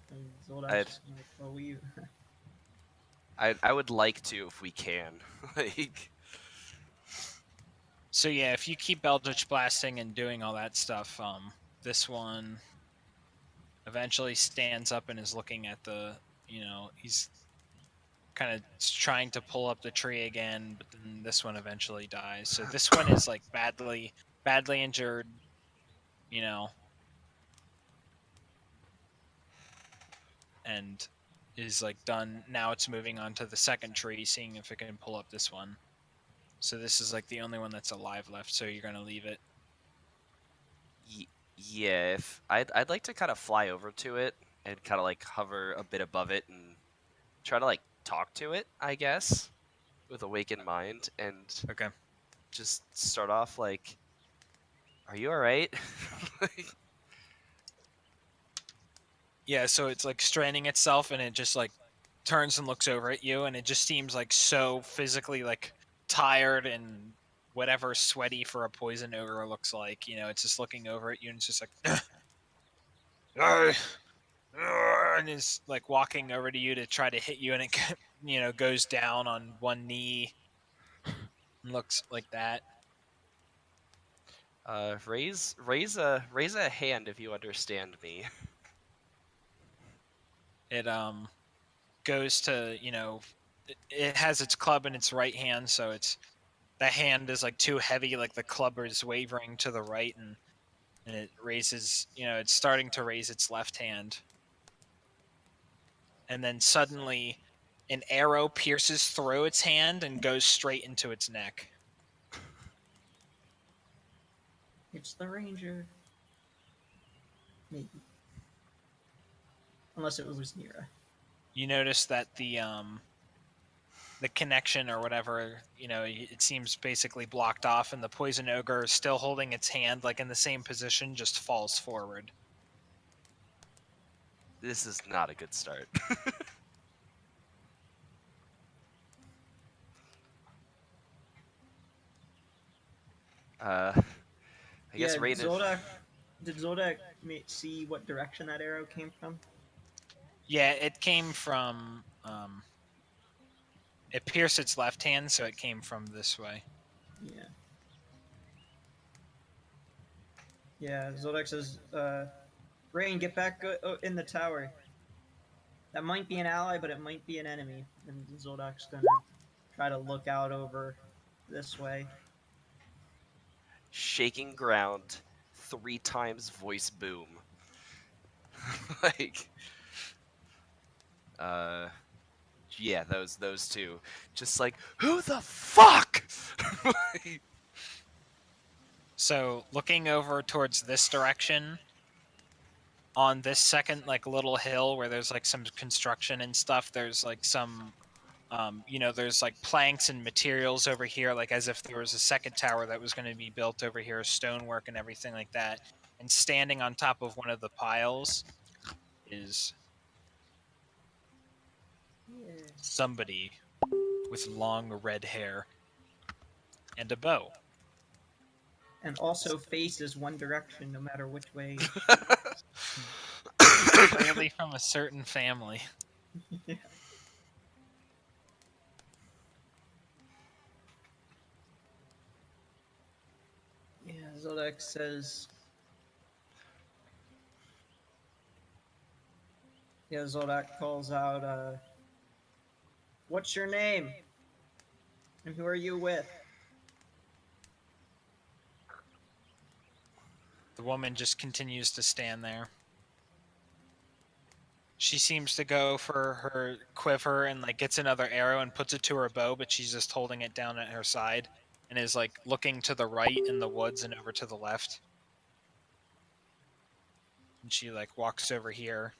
I would like to if we can. Like. So yeah, if you keep Eldritch blasting and doing all that stuff, this one eventually stands up and is looking at the, he's kind of trying to pull up the tree again, but then this one eventually dies. So this one is like badly injured, and is like done. Now it's moving on to the second tree, seeing if it can pull up this one. So this is like the only one that's alive left, so you're gonna leave it. Yeah, if I'd like to kind of fly over to it and kind of like hover a bit above it and try to like talk to it, I guess, with awakened mind, and Okay. just start off like, "Are you all right?" Yeah, so it's like straining itself, and it just like turns and looks over at you, and it just seems like so physically like tired and whatever sweaty for a poison ogre looks like. It's just looking over at you, and it's just like, and is like walking over to you to try to hit you, and it goes down on one knee and looks like that. Raise a hand if you understand me. It goes to, it has its club in its right hand, so the hand is like too heavy, like the club is wavering to the right, and it raises, it's starting to raise its left hand. And then suddenly an arrow pierces through its hand and goes straight into its neck. It's the ranger. Maybe. Unless it was Nira. You notice that the connection or whatever, it seems basically blocked off, and the poison ogre is still holding its hand like in the same position, just falls forward. This is not a good start. I guess Raiden. Did Zoldak see what direction that arrow came from? Yeah, it came from. It pierced its left hand, so it came from this way. Yeah. Yeah, Zoldak says, Rain, get back in the tower. That might be an ally, but it might be an enemy. And Zoldak's gonna try to look out over this way. Shaking ground, 3 times voice boom. Like, yeah, those two. Just like, who the fuck? So looking over towards this direction, on this second like little hill where there's like some construction and stuff, there's like some there's like planks and materials over here, like as if there was a second tower that was going to be built over here, stonework and everything like that. And standing on top of one of the piles is somebody with long red hair. and a bow. And also faces one direction, no matter which way. Clearly from a certain family. Yeah. Yeah, Zoldak says. Yeah, Zoldak calls out, what's your name? And who are you with? The woman just continues to stand there. She seems to go for her quiver and like gets another arrow and puts it to her bow, but she's just holding it down at her side and is like looking to the right in the woods and over to the left. And she like walks over here.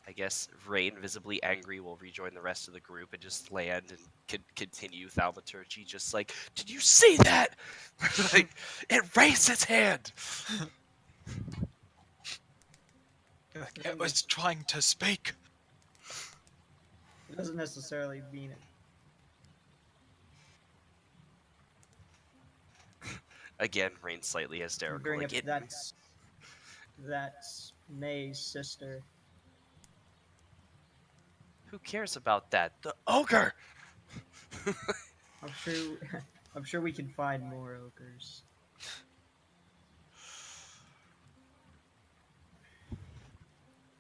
I guess Rain, visibly angry, will rejoin the rest of the group and just land and continue thaumaturgy. Just like, did you see that? Like, it raised its hand. It was trying to speak. It doesn't necessarily mean it. Again, Rain slightly hysterical. Like, that's May's sister. Who cares about that? The ogre. I'm sure we can find more ogres.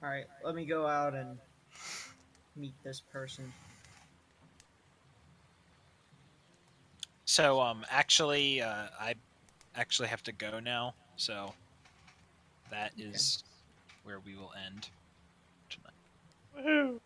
All right, let me go out and meet this person. So actually, I actually have to go now. So that is where we will end tonight. Woohoo!